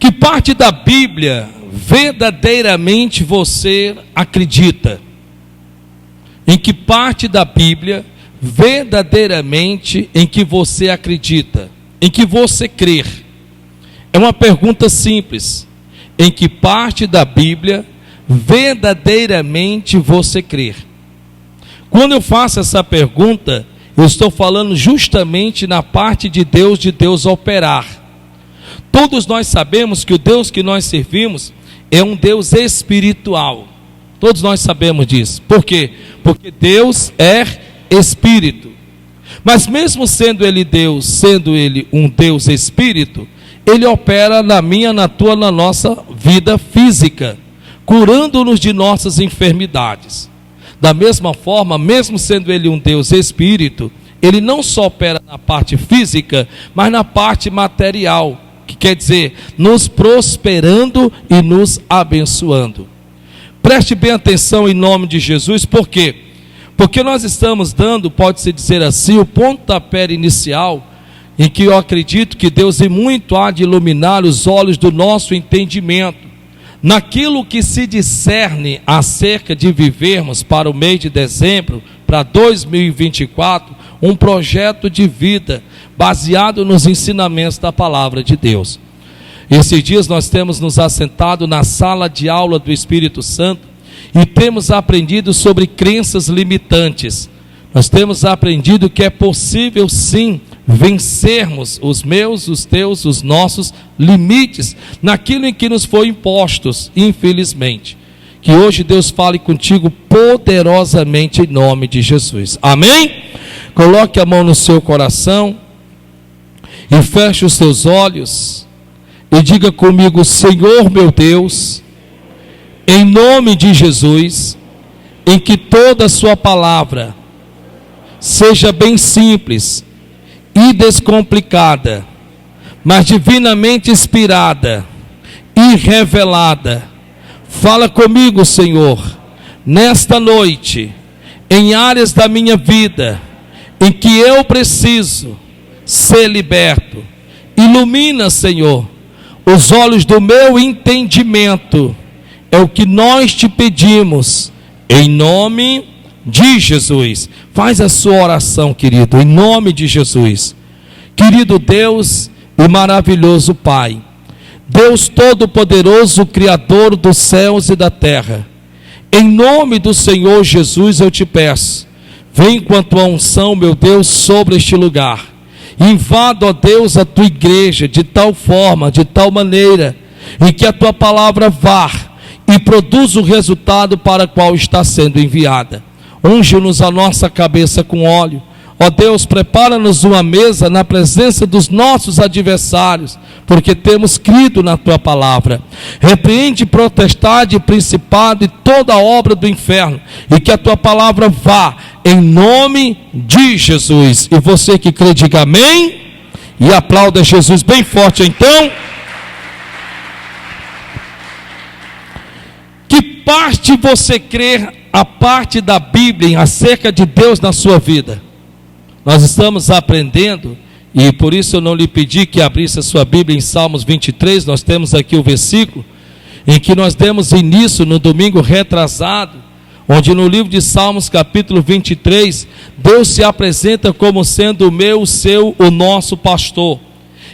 Que parte da Bíblia verdadeiramente você acredita? Em que parte da Bíblia verdadeiramente em que você acredita? Em que você crê? É uma pergunta simples. Em que parte da Bíblia verdadeiramente você crê? Quando eu faço essa pergunta, eu estou falando justamente na parte de Deus operar. Todos nós sabemos que o Deus que nós servimos é um Deus espiritual. Todos nós sabemos disso. Por quê? Porque Deus é espírito. Mas mesmo sendo Ele Deus, sendo Ele um Deus espírito, Ele opera na minha, na tua, na nossa vida física, curando-nos de nossas enfermidades. Da mesma forma, mesmo sendo Ele um Deus espírito, Ele não só opera na parte física, mas na parte material, que quer dizer, nos prosperando e nos abençoando. Preste bem atenção em nome de Jesus, por quê? Porque nós estamos dando, pode-se dizer assim, o pontapé inicial, em que eu acredito que Deus em muito há de iluminar os olhos do nosso entendimento, naquilo que se discerne acerca de vivermos para o mês de dezembro, para 2024, um projeto de vida, baseado nos ensinamentos da palavra de Deus. Esses dias nós temos nos assentado na sala de aula do Espírito Santo, e temos aprendido sobre crenças limitantes. Nós temos aprendido que é possível sim vencermos os meus, os teus, os nossos limites naquilo em que nos foi impostos, infelizmente. Que hoje Deus fale contigo poderosamente em nome de Jesus. Amém? Coloque a mão no seu coração e feche os seus olhos e diga comigo: Senhor meu Deus, em nome de Jesus, em que toda a sua palavra seja bem simples e descomplicada, mas divinamente inspirada e revelada. Fala comigo, Senhor, nesta noite, em áreas da minha vida, em que eu preciso ser liberto. Ilumina, Senhor, os olhos do meu entendimento. É o que nós te pedimos, em nome de Jesus. Faz a sua oração, querido, em nome de Jesus. Querido Deus e maravilhoso Pai, Deus Todo-Poderoso, Criador dos céus e da terra, em nome do Senhor Jesus eu te peço, vem com a tua unção, meu Deus, sobre este lugar. Invada, ó Deus, a tua igreja de tal forma, de tal maneira, em que a tua palavra vá e produz o resultado para o qual está sendo enviada. Unge-nos a nossa cabeça com óleo. Ó Deus, prepara-nos uma mesa na presença dos nossos adversários, porque temos crido na tua palavra. Repreende potestade, principado e toda a obra do inferno, e que a tua palavra vá em nome de Jesus. E você que crê, diga amém e aplauda Jesus bem forte então. Que parte você crê a parte da Bíblia acerca de Deus na sua vida? Nós estamos aprendendo, e por isso eu não lhe pedi que abrisse a sua Bíblia em Salmos 23, nós temos aqui o versículo, em que nós demos início no domingo retrasado, onde no livro de Salmos capítulo 23, Deus se apresenta como sendo o meu, o seu, o nosso pastor.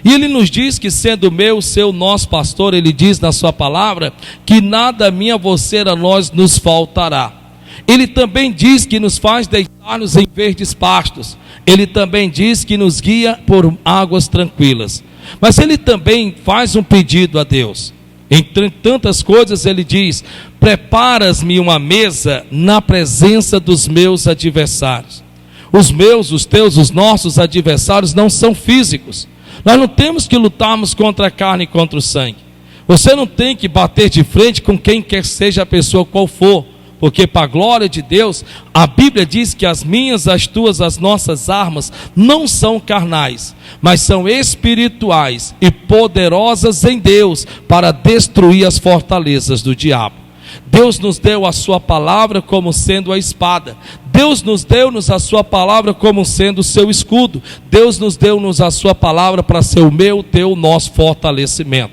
E Ele nos diz que sendo o meu, o seu, o nosso pastor, Ele diz na sua palavra, que nada a mim, a você, a nós nos faltará. Ele também diz que nos faz deitar-nos em verdes pastos. Ele também diz que nos guia por águas tranquilas. Mas Ele também faz um pedido a Deus. Entre tantas coisas Ele diz: preparas-me uma mesa na presença dos meus adversários. Os meus, os teus, os nossos adversários não são físicos. Nós não temos que lutarmos contra a carne e contra o sangue. Você não tem que bater de frente com quem quer seja a pessoa qual for, porque para a glória de Deus, a Bíblia diz que as minhas, as tuas, as nossas armas não são carnais, mas são espirituais e poderosas em Deus para destruir as fortalezas do diabo. Deus nos deu a sua palavra como sendo a espada. Deus nos deu-nos a sua palavra como sendo o seu escudo. Deus nos deu-nos a sua palavra para ser o meu, teu, nosso fortalecimento.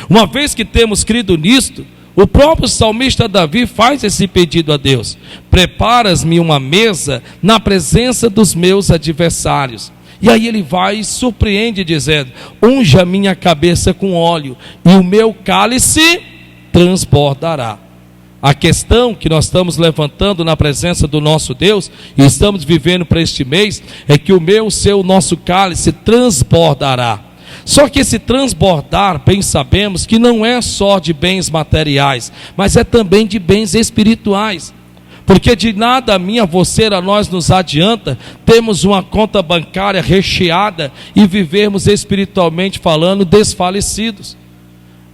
Uma vez que temos crido nisto, o próprio salmista Davi faz esse pedido a Deus: preparas-me uma mesa na presença dos meus adversários. E aí ele vai e surpreende dizendo: unge a minha cabeça com óleo e o meu cálice transbordará. A questão que nós estamos levantando na presença do nosso Deus e estamos vivendo para este mês é que o seu, nosso cálice transbordará. Só que esse transbordar, bem sabemos que não é só de bens materiais, mas é também de bens espirituais. Porque de nada a mim, a você, a nós nos adianta termos uma conta bancária recheada e vivermos espiritualmente falando desfalecidos.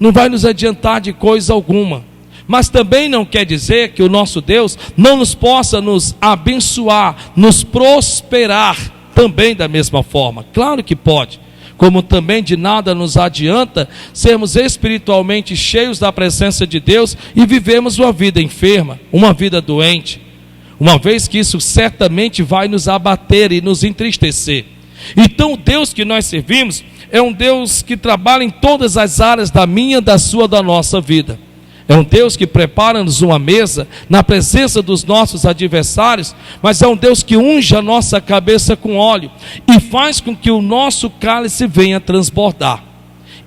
Não vai nos adiantar de coisa alguma. Mas também não quer dizer que o nosso Deus não nos possa nos abençoar, nos prosperar também da mesma forma. Claro que pode. Como também de nada nos adianta sermos espiritualmente cheios da presença de Deus e vivemos uma vida enferma, uma vida doente, uma vez que isso certamente vai nos abater e nos entristecer. Então o Deus que nós servimos é um Deus que trabalha em todas as áreas da minha, da sua, da nossa vida. É um Deus que prepara-nos uma mesa na presença dos nossos adversários, mas é um Deus que unge a nossa cabeça com óleo e faz com que o nosso cálice venha transbordar.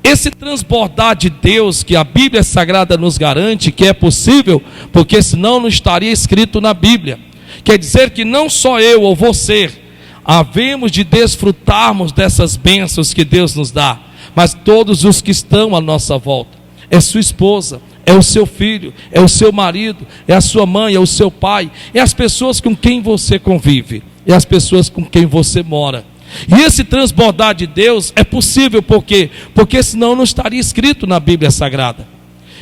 Esse transbordar de Deus que a Bíblia Sagrada nos garante que é possível, porque senão não estaria escrito na Bíblia. Quer dizer que não só eu ou você havemos de desfrutarmos dessas bênçãos que Deus nos dá, mas todos os que estão à nossa volta. É sua esposa, é o seu filho, é o seu marido, é a sua mãe, é o seu pai, é as pessoas com quem você convive, é as pessoas com quem você mora. E esse transbordar de Deus é possível, por quê? Porque senão não estaria escrito na Bíblia Sagrada.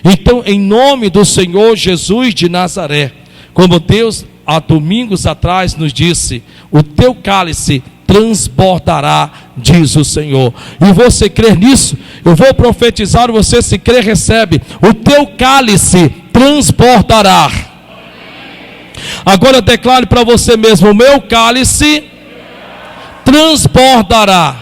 Então, em nome do Senhor Jesus de Nazaré, como Deus há domingos atrás nos disse: o teu cálice transbordará, diz o Senhor. E você crê nisso? Eu vou profetizar, você se crê, recebe. O teu cálice transbordará. Agora declare para você mesmo: o meu cálice transbordará.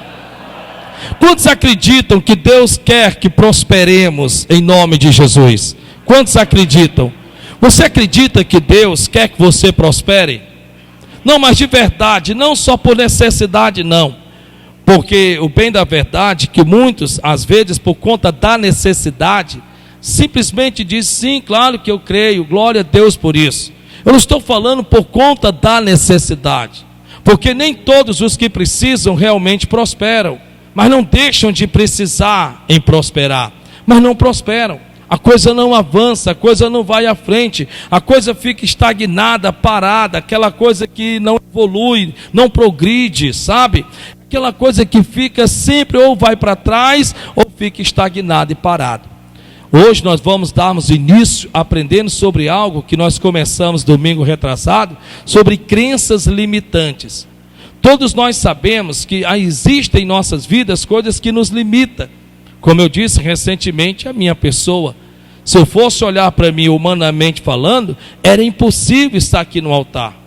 Quantos acreditam que Deus quer que prosperemos em nome de Jesus? Quantos acreditam? Você acredita que Deus quer que você prospere? Não, mas de verdade, não só por necessidade não, porque o bem da verdade é que muitos, às vezes por conta da necessidade, simplesmente dizem: sim, claro que eu creio, glória a Deus por isso. Eu não estou falando por conta da necessidade, porque nem todos os que precisam realmente prosperam, mas não deixam de precisar em prosperar, mas não prosperam. A coisa não avança, a coisa não vai à frente, a coisa fica estagnada, parada, aquela coisa que não evolui, não progride, sabe? Aquela coisa que fica sempre ou vai para trás ou fica estagnada e parada. Hoje nós vamos darmos início aprendendo sobre algo que nós começamos domingo retrasado, sobre crenças limitantes. Todos nós sabemos que existem em nossas vidas coisas que nos limitam. Como eu disse recentemente, a minha pessoa, se eu fosse olhar para mim humanamente falando, era impossível estar aqui no altar.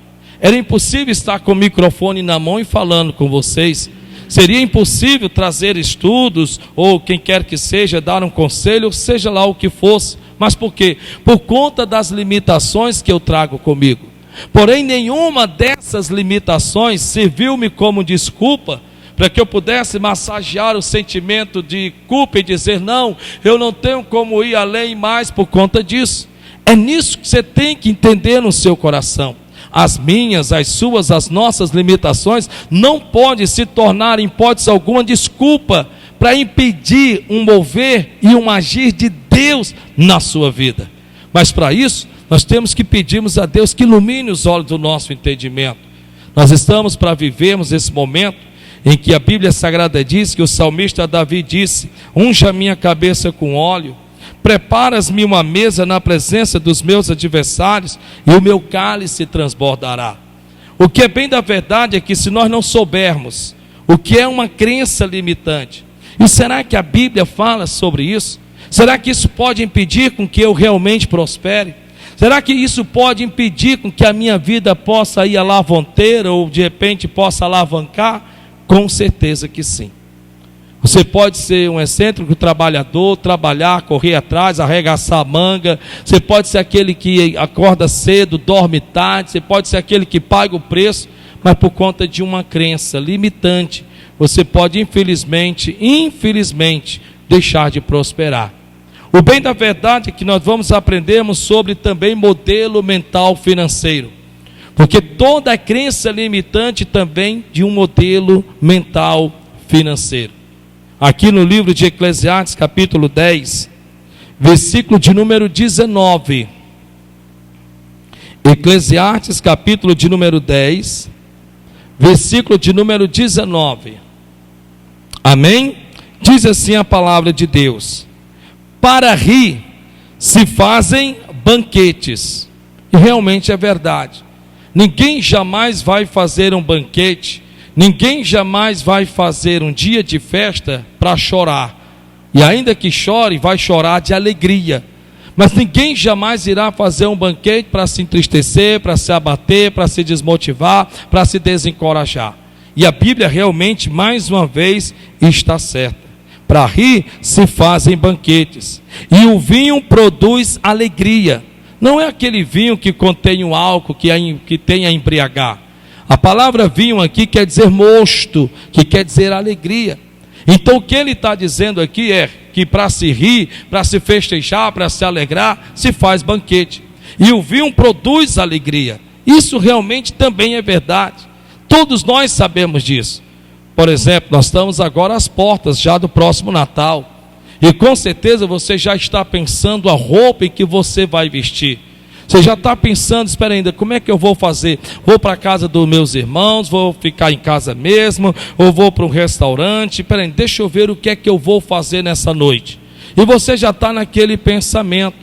Era impossível estar com o microfone na mão e falando com vocês. Seria impossível trazer estudos, ou quem quer que seja, dar um conselho, seja lá o que fosse. Mas por quê? Por conta das limitações que eu trago comigo. Porém, nenhuma dessas limitações serviu-me como desculpa para que eu pudesse massagear o sentimento de culpa e dizer: não, eu não tenho como ir além mais por conta disso. É nisso que você tem que entender no seu coração. As minhas, as suas, as nossas limitações não podem se tornar, em hipótese alguma, desculpa para impedir um mover e um agir de Deus na sua vida. Mas para isso, nós temos que pedirmos a Deus que ilumine os olhos do nosso entendimento. Nós estamos para vivermos esse momento em que a Bíblia Sagrada diz que o salmista Davi disse: unge a minha cabeça com óleo, preparas-me uma mesa na presença dos meus adversários, e o meu cálice transbordará. O que é bem da verdade é que se nós não soubermos o que é uma crença limitante, e será que a Bíblia fala sobre isso? Será que isso pode impedir com que eu realmente prospere? Será que isso pode impedir com que a minha vida possa ir à lavonteira ou de repente possa alavancar? Com certeza que sim. Você pode ser um excêntrico trabalhador, trabalhar, correr atrás, arregaçar a manga. Você pode ser aquele que acorda cedo, dorme tarde. Você pode ser aquele que paga o preço, mas por conta de uma crença limitante, você pode infelizmente, deixar de prosperar. O bem da verdade é que nós vamos aprendermos sobre também modelo mental financeiro, porque toda crença limitante também de um modelo mental financeiro. Aqui no livro de Eclesiastes, capítulo 10, versículo de número 19. Eclesiastes, capítulo de número 10, versículo de número 19. Amém? Diz assim a palavra de Deus: para rir se fazem banquetes. E realmente é verdade. Ninguém jamais vai fazer um banquete, ninguém jamais vai fazer um dia de festa para chorar. E ainda que chore, vai chorar de alegria. Mas ninguém jamais irá fazer um banquete para se entristecer, para se abater, para se desmotivar, para se desencorajar. E a Bíblia realmente, mais uma vez, está certa. Para rir se fazem banquetes, e o vinho produz alegria. Não é aquele vinho que contém o álcool, que tem a embriagar. A palavra vinho aqui quer dizer mosto, que quer dizer alegria. Então o que ele está dizendo aqui é que para se rir, para se festejar, para se alegrar, se faz banquete. E o vinho produz alegria. Isso realmente também é verdade. Todos nós sabemos disso. Por exemplo, nós estamos agora às portas já do próximo Natal. E com certeza você já está pensando a roupa em que você vai vestir. Você já está pensando, espera ainda, como é que eu vou fazer? Vou para a casa dos meus irmãos, vou ficar em casa mesmo, ou vou para um restaurante? Espera aí, deixa eu ver o que é que eu vou fazer nessa noite. E você já está naquele pensamento.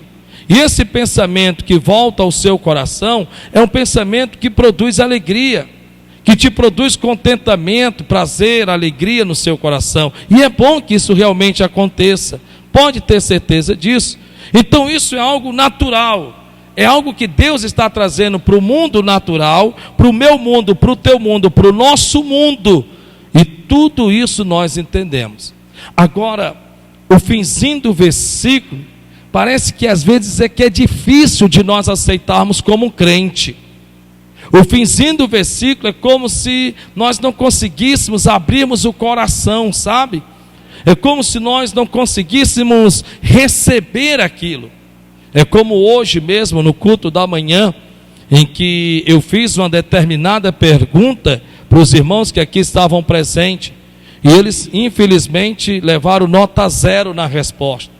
E esse pensamento que volta ao seu coração é um pensamento que produz alegria, que te produz contentamento, prazer, alegria no seu coração. E é bom que isso realmente aconteça. Pode ter certeza disso. Então isso é algo natural. É algo que Deus está trazendo para o mundo natural, para o meu mundo, para o teu mundo, para o nosso mundo. E tudo isso nós entendemos. Agora, o finzinho do versículo, parece que às vezes é que é difícil de nós aceitarmos como crente. O finzinho do versículo é como se nós não conseguíssemos abrirmos o coração, sabe? É como se nós não conseguíssemos receber aquilo. É como hoje mesmo, no culto da manhã, em que eu fiz uma determinada pergunta para os irmãos que aqui estavam presentes, e eles infelizmente levaram nota 0 na resposta.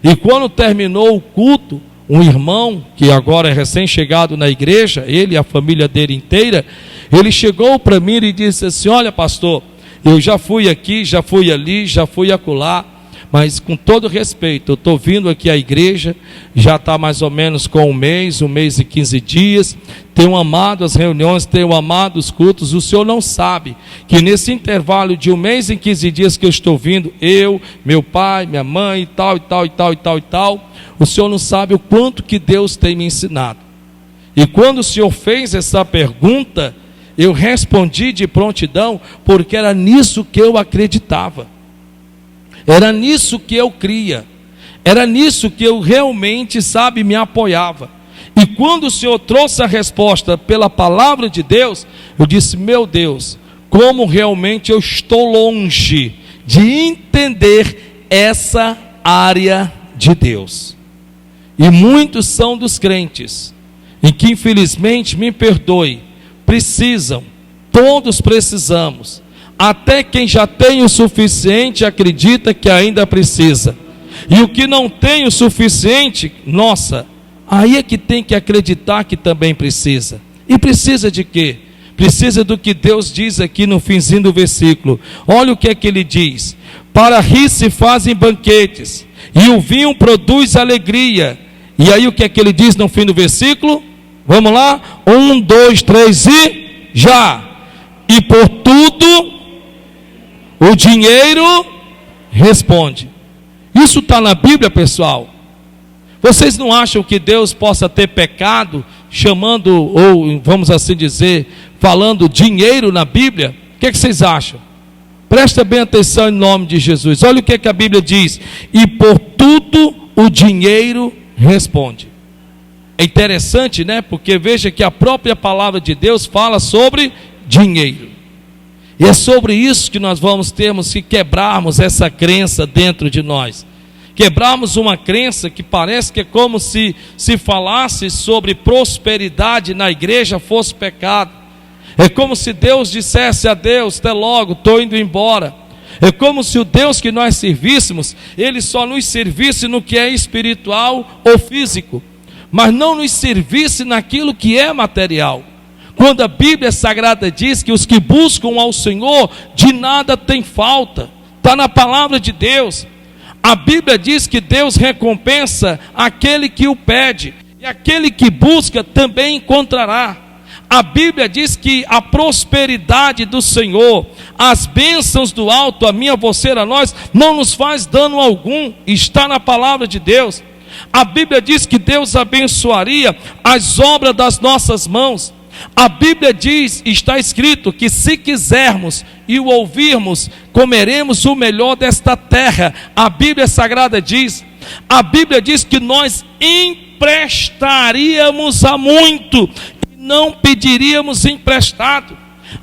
E quando terminou o culto, um irmão, que agora é recém-chegado na igreja, ele e a família dele inteira, ele chegou para mim e disse assim: olha pastor, eu já fui aqui, já fui ali, já fui acolá, mas com todo respeito, eu estou vindo aqui à igreja, já está mais ou menos com um mês e 15 dias, tenho amado as reuniões, tenho amado os cultos. O senhor não sabe que nesse intervalo de 1 mês e 15 dias que eu estou vindo, eu, meu pai, minha mãe e tal, o senhor não sabe o quanto que Deus tem me ensinado. E quando o senhor fez essa pergunta, eu respondi de prontidão, porque era nisso que eu acreditava. Era nisso que eu cria, era nisso que eu realmente, me apoiava. E quando o Senhor trouxe a resposta pela palavra de Deus, eu disse: meu Deus, como realmente eu estou longe de entender essa área de Deus. E muitos são dos crentes, em que infelizmente, me perdoe, precisam, todos precisamos. Até quem já tem o suficiente acredita que ainda precisa. E o que não tem o suficiente, aí é que tem que acreditar que também precisa. E precisa de quê? Precisa do que Deus diz aqui no finzinho do versículo. Olha o que é que ele diz: para rir se fazem banquetes, e o vinho produz alegria. E aí o que é que ele diz no fim do versículo? Vamos lá? 1, 2, 3 e já. E por tudo o dinheiro responde. Isso está na Bíblia, pessoal. Vocês não acham que Deus possa ter pecado chamando, ou vamos assim dizer, falando dinheiro na Bíblia? O que é que vocês acham? Presta bem atenção em nome de Jesus. Olha o que a Bíblia diz: e por tudo o dinheiro responde. É interessante, né? Porque veja que a própria palavra de Deus fala sobre dinheiro. E é sobre isso que nós termos que quebrarmos essa crença dentro de nós. Quebrarmos uma crença que parece que é como se falasse sobre prosperidade na igreja fosse pecado. É como se Deus dissesse: adeus, até logo, estou indo embora. É como se o Deus que nós servíssemos, Ele só nos servisse no que é espiritual ou físico, mas não nos servisse naquilo que é material. Quando a Bíblia Sagrada diz que os que buscam ao Senhor de nada tem falta, está na palavra de Deus. A Bíblia diz que Deus recompensa aquele que o pede, e aquele que busca também encontrará. A Bíblia diz que a prosperidade do Senhor, as bênçãos do alto, a mim, a você, a nós, não nos faz dano algum, está na palavra de Deus. A Bíblia diz que Deus abençoaria as obras das nossas mãos. A Bíblia diz, está escrito, que se quisermos e o ouvirmos, comeremos o melhor desta terra. A Bíblia Sagrada diz. A Bíblia diz que nós emprestaríamos a muito, não pediríamos emprestado.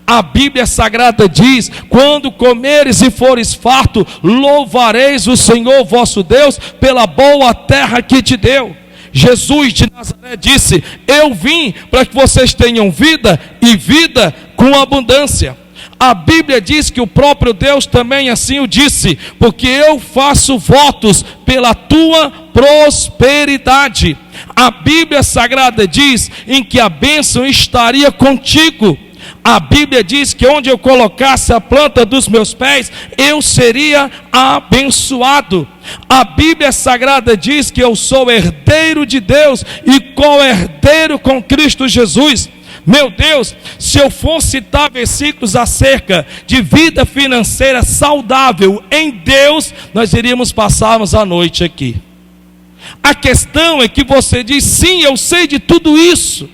A Bíblia Sagrada diz: quando comeres e fores farto, louvareis o Senhor vosso Deus pela boa terra que te deu. Jesus de Nazaré disse: eu vim para que vocês tenham vida e vida com abundância. A Bíblia diz que o próprio Deus também assim o disse: porque eu faço votos pela tua prosperidade. A Bíblia Sagrada diz em que a bênção estaria contigo. A Bíblia diz que onde eu colocasse a planta dos meus pés, eu seria abençoado. A Bíblia Sagrada diz que eu sou herdeiro de Deus e co-herdeiro com Cristo Jesus. Meu Deus, se eu for citar versículos acerca de vida financeira saudável em Deus, nós iríamos passarmos a noite aqui. A questão é que você diz: sim, eu sei de tudo isso,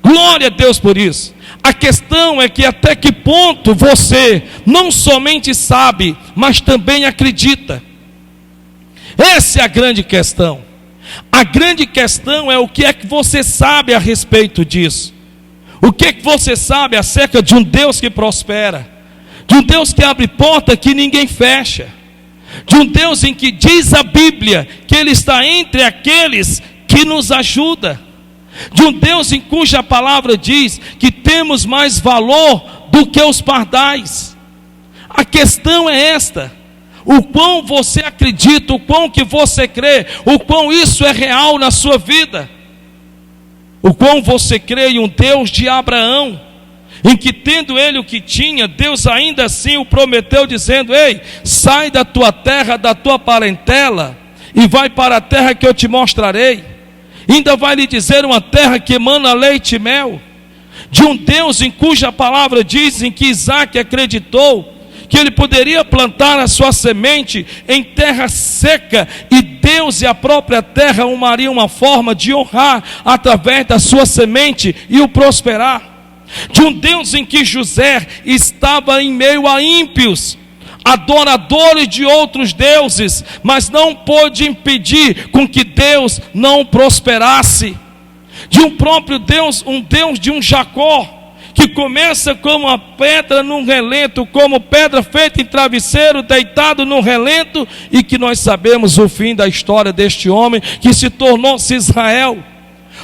glória a Deus por isso. A questão é que até que ponto você não somente sabe, mas também acredita. Essa é a grande questão. A grande questão é o que é que você sabe a respeito disso. O que é que você sabe acerca de um Deus que prospera, de um Deus que abre porta que ninguém fecha, de um Deus em que diz a Bíblia que Ele está entre aqueles que nos ajudam, de um Deus em cuja palavra diz que temos mais valor do que os pardais. A questão é esta: o quão você acredita, o quão que você crê, o quão isso é real na sua vida, o quão você crê em um Deus de Abraão, em que tendo ele o que tinha, Deus ainda assim o prometeu dizendo: ei, sai da tua terra, da tua parentela e vai para a terra que eu te mostrarei. Ainda vai lhe dizer uma terra que emana leite e mel. De um Deus em cuja palavra diz em que Isaac acreditou que ele poderia plantar a sua semente em terra seca, e Deus e a própria terra arrumariam uma forma de honrar através da sua semente e o prosperar. De um Deus em que José estava em meio a ímpios, adoradores de outros deuses, mas não pôde impedir com que Deus não prosperasse. De um próprio Deus, um Deus de um Jacó, que começa como uma pedra num relento, como pedra feita em travesseiro, deitado num relento, e que nós sabemos o fim da história deste homem, que se tornou-se Israel.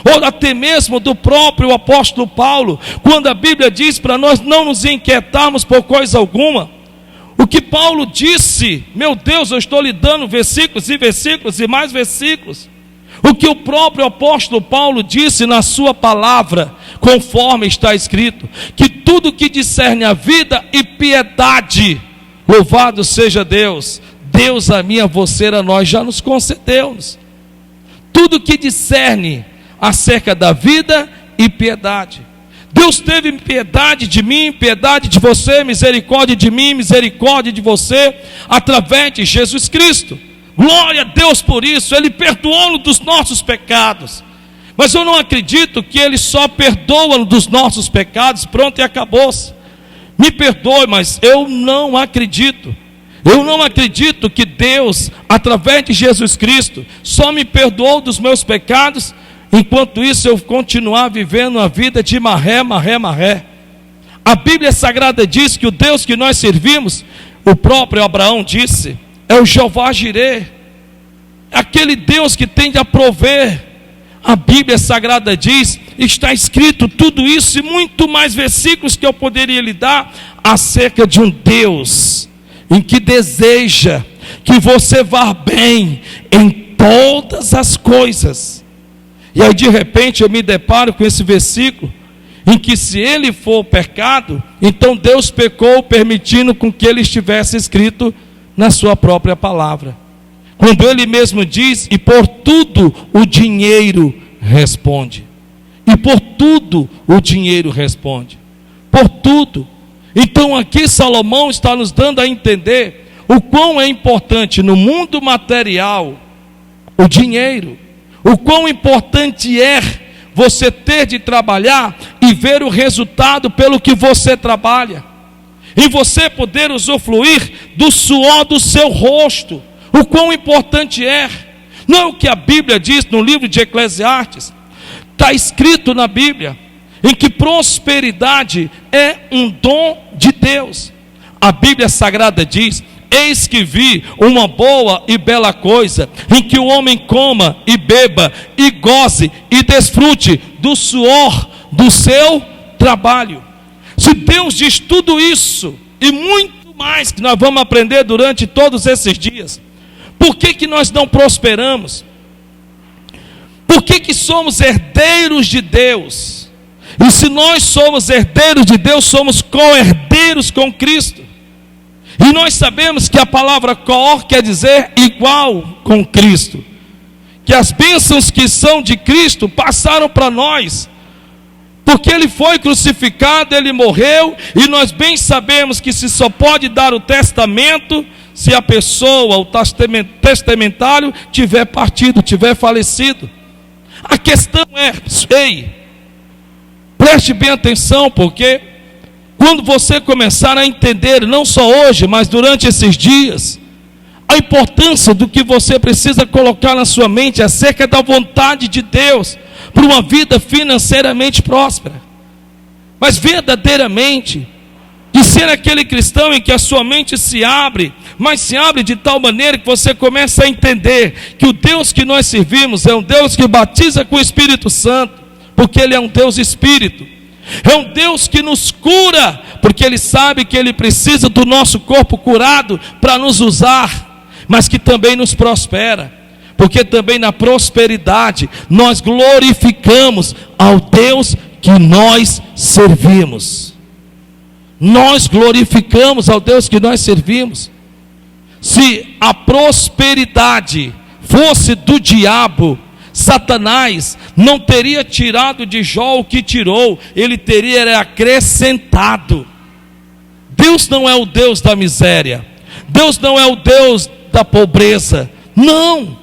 Ou até mesmo do próprio apóstolo Paulo, quando a Bíblia diz para nós não nos inquietarmos por coisa alguma. O que Paulo disse, meu Deus, eu estou lhe dando versículos e versículos e mais versículos. O que o próprio apóstolo Paulo disse na sua palavra, conforme está escrito, que tudo que discerne a vida e piedade, louvado seja Deus, Deus a mim, a você, a nós, já nos concedeu. Tudo que discerne acerca da vida e piedade. Deus teve piedade de mim, piedade de você, misericórdia de mim, misericórdia de você, através de Jesus Cristo. Glória a Deus por isso. Ele perdoou-nos dos nossos pecados. Mas eu não acredito que Ele só perdoa dos nossos pecados, pronto, e acabou-se. Me perdoe, mas eu não acredito. Eu não acredito que Deus, através de Jesus Cristo, só me perdoou dos meus pecados, enquanto isso eu continuar vivendo a vida de marré. A Bíblia Sagrada diz que o Deus que nós servimos, o próprio Abraão disse, é o Jeová Jirê, aquele Deus que tem de prover. A Bíblia Sagrada diz, está escrito tudo isso e muito mais versículos que eu poderia lhe dar acerca de um Deus em que deseja que você vá bem em todas as coisas. E aí de repente eu me deparo com esse versículo em que se ele for pecado, então Deus pecou permitindo com que ele estivesse escrito na sua própria palavra. Quando ele mesmo diz, e por tudo o dinheiro responde. E por tudo o dinheiro responde. Por tudo. Então aqui Salomão está nos dando a entender o quão é importante no mundo material o dinheiro. O quão importante é você ter de trabalhar e ver o resultado pelo que você trabalha. E você poder usufruir do suor do seu rosto. O quão importante é. Não é o que a Bíblia diz no livro de Eclesiastes. Está escrito na Bíblia em que prosperidade é um dom de Deus. A Bíblia Sagrada diz, eis que vi uma boa e bela coisa, em que o homem coma e beba e goze e desfrute do suor do seu trabalho. Se Deus diz tudo isso e muito mais que nós vamos aprender durante todos esses dias, por que nós não prosperamos? Por que somos herdeiros de Deus? E se nós somos herdeiros de Deus, somos co-herdeiros com Cristo. E nós sabemos que a palavra co quer dizer igual com Cristo. Que as bênçãos que são de Cristo passaram para nós. Porque Ele foi crucificado, Ele morreu, e nós bem sabemos que se só pode dar o testamento se a pessoa, o testamentário, tiver partido, tiver falecido. A questão é, preste bem atenção, porque quando você começar a entender, não só hoje, mas durante esses dias, a importância do que você precisa colocar na sua mente acerca da vontade de Deus para uma vida financeiramente próspera, mas verdadeiramente de ser aquele cristão em que a sua mente se abre, mas se abre de tal maneira que você começa a entender que o Deus que nós servimos é um Deus que batiza com o Espírito Santo, porque Ele é um Deus Espírito. É um Deus que nos cura, porque Ele sabe que Ele precisa do nosso corpo curado para nos usar, mas que também nos prospera, porque também na prosperidade nós glorificamos ao Deus que nós servimos. Nós glorificamos ao Deus que nós servimos. Se a prosperidade fosse do diabo, Satanás não teria tirado de Jó o que tirou, ele teria acrescentado. Deus não é o Deus da miséria, Deus não é o Deus da pobreza, não,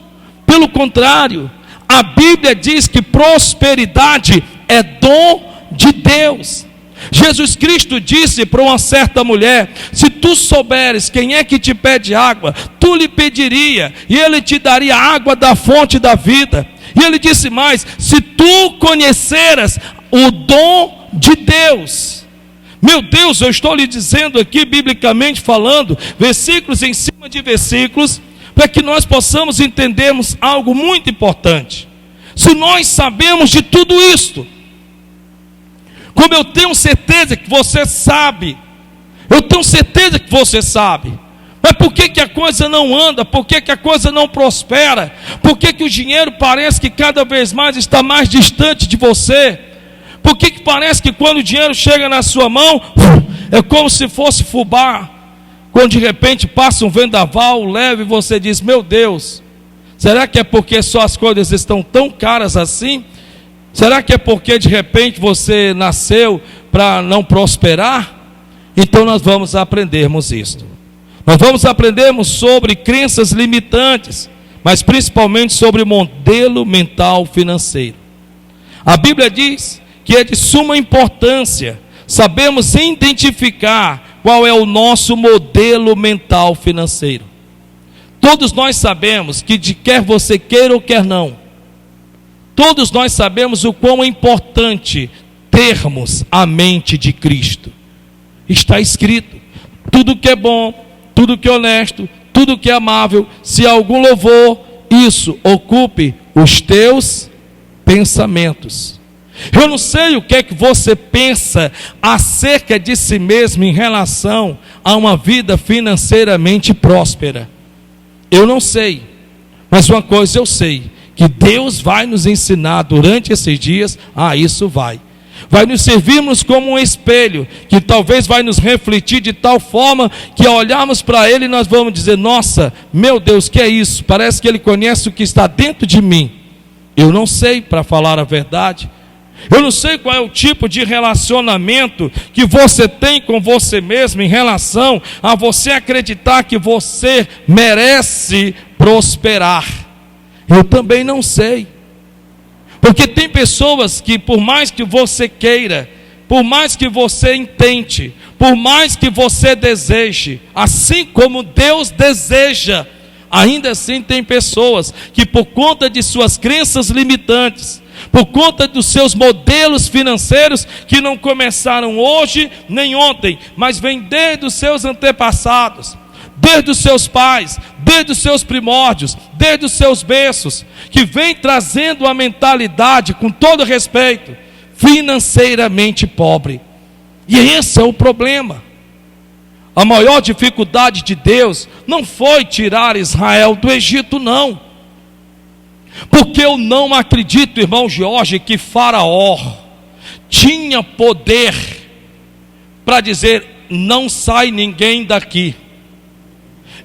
pelo contrário, a Bíblia diz que prosperidade é dom de Deus. Jesus Cristo disse para uma certa mulher, se tu souberes quem é que te pede água, tu lhe pediria, e ele te daria água da fonte da vida. E ele disse mais, se tu conheceras o dom de Deus. Meu Deus, eu estou lhe dizendo aqui, biblicamente falando, versículos em cima de versículos, para que nós possamos entendermos algo muito importante. Se nós sabemos de tudo isto, como eu tenho certeza que você sabe, eu tenho certeza que você sabe, mas por que a coisa não anda? Por que a coisa não prospera? Por que o dinheiro parece que cada vez mais está mais distante de você? Por que parece que quando o dinheiro chega na sua mão, é como se fosse fubá? Quando de repente passa um vendaval leve e você diz, meu Deus, será que é porque só as coisas estão tão caras assim? Será que é porque de repente você nasceu para não prosperar? Então nós vamos aprendermos isto. Nós vamos aprendermos sobre crenças limitantes, mas principalmente sobre modelo mental financeiro. A Bíblia diz que é de suma importância sabemos identificar qual é o nosso modelo mental financeiro. Todos nós sabemos que, quer você queira ou quer não, todos nós sabemos o quão é importante termos a mente de Cristo. Está escrito: tudo que é bom, tudo que é honesto, tudo que é amável, se há algum louvor, isso ocupe os teus pensamentos. Eu não sei o que é que você pensa acerca de si mesmo em relação a uma vida financeiramente próspera. Eu não sei, mas uma coisa eu sei, que Deus vai nos ensinar durante esses dias. Isso vai nos servirmos como um espelho, que talvez vai nos refletir de tal forma, que ao olharmos para Ele, nós vamos dizer: nossa, meu Deus, que é isso? Parece que Ele conhece o que está dentro de mim. Eu não sei, para falar a verdade. Eu não sei qual é o tipo de relacionamento que você tem com você mesmo em relação a você acreditar que você merece prosperar. Eu também não sei. Porque tem pessoas que, por mais que você queira, por mais que você intente, por mais que você deseje, assim como Deus deseja, ainda assim tem pessoas que, por conta de suas crenças limitantes, por conta dos seus modelos financeiros, que não começaram hoje nem ontem, mas vêm desde os seus antepassados, desde os seus pais, desde os seus primórdios, desde os seus berços, que vem trazendo uma mentalidade, com todo respeito, financeiramente pobre. E esse é o problema. A maior dificuldade de Deus não foi tirar Israel do Egito, não. Porque eu não acredito, irmão Jorge, que Faraó tinha poder para dizer: não sai ninguém daqui.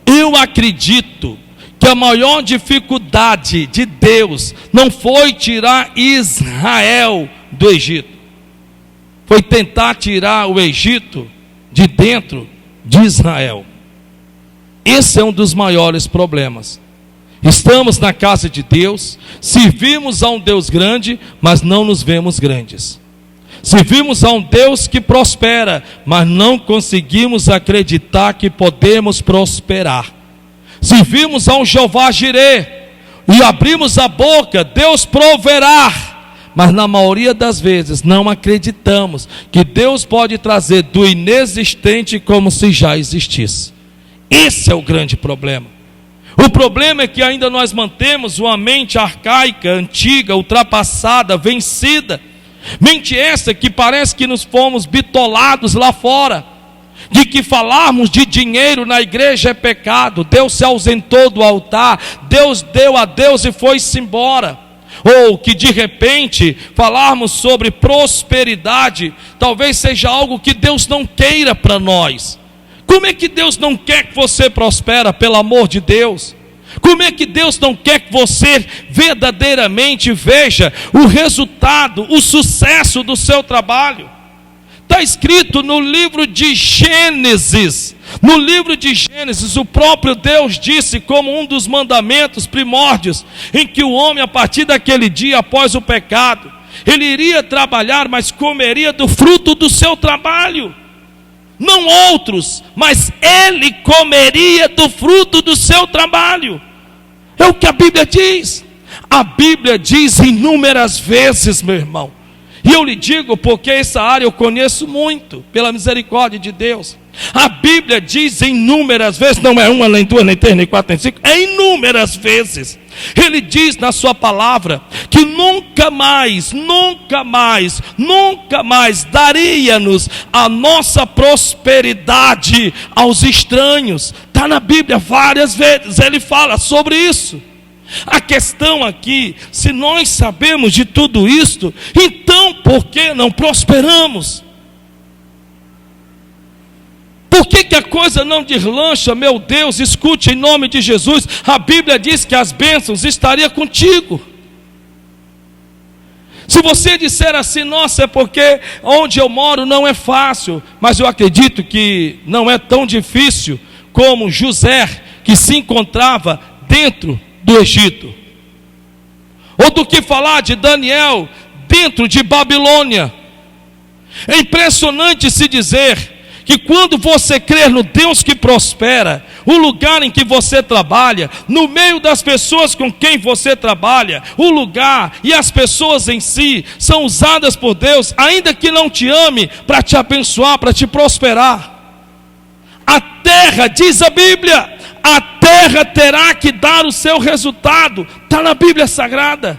Eu acredito que a maior dificuldade de Deus não foi tirar Israel do Egito, foi tentar tirar o Egito de dentro de Israel. Esse é um dos maiores problemas. Estamos na casa de Deus, servimos a um Deus grande, mas não nos vemos grandes. Servimos a um Deus que prospera, mas não conseguimos acreditar que podemos prosperar. Servimos a um Jeová Jirê, e abrimos a boca: Deus proverá. Mas na maioria das vezes não acreditamos que Deus pode trazer do inexistente como se já existisse. Esse é o grande problema. O problema é que ainda nós mantemos uma mente arcaica, antiga, ultrapassada, vencida. Mente essa que parece que nos fomos bitolados lá fora, de que falarmos de dinheiro na igreja é pecado. Deus se ausentou do altar, Deus deu a Deus e foi-se embora. Ou que de repente falarmos sobre prosperidade talvez seja algo que Deus não queira para nós. Como é que Deus não quer que você prospere, pelo amor de Deus? Como é que Deus não quer que você verdadeiramente veja o resultado, o sucesso do seu trabalho? Está escrito no livro de Gênesis. No livro de Gênesis, o próprio Deus disse, como um dos mandamentos primórdios, em que o homem, a partir daquele dia, após o pecado, ele iria trabalhar, mas comeria do fruto do seu trabalho. Não outros, mas ele comeria do fruto do seu trabalho. É o que a Bíblia diz. A Bíblia diz inúmeras vezes, meu irmão. E eu lhe digo porque essa área eu conheço muito, pela misericórdia de Deus. A Bíblia diz inúmeras vezes, não é uma, nem duas, nem três, nem quatro, nem cinco, é inúmeras vezes. Ele diz na sua palavra que nunca mais daria-nos a nossa prosperidade aos estranhos. Está na Bíblia várias vezes, ele fala sobre isso. A questão aqui, se nós sabemos de tudo isto, então por que não prosperamos? Por que a coisa não deslancha? Meu Deus, escute em nome de Jesus. A Bíblia diz que as bênçãos estariam contigo. Se você disser assim: nossa, é porque onde eu moro não é fácil, mas eu acredito que não é tão difícil como José, que se encontrava dentro do Egito, ou do que falar de Daniel dentro de Babilônia. É impressionante se dizer que quando você crer no Deus que prospera, o lugar em que você trabalha, no meio das pessoas com quem você trabalha, o lugar e as pessoas em si são usadas por Deus, ainda que não te ame, para te abençoar, para te prosperar. A terra, diz a Bíblia, a terra terá que dar o seu resultado, está na Bíblia Sagrada.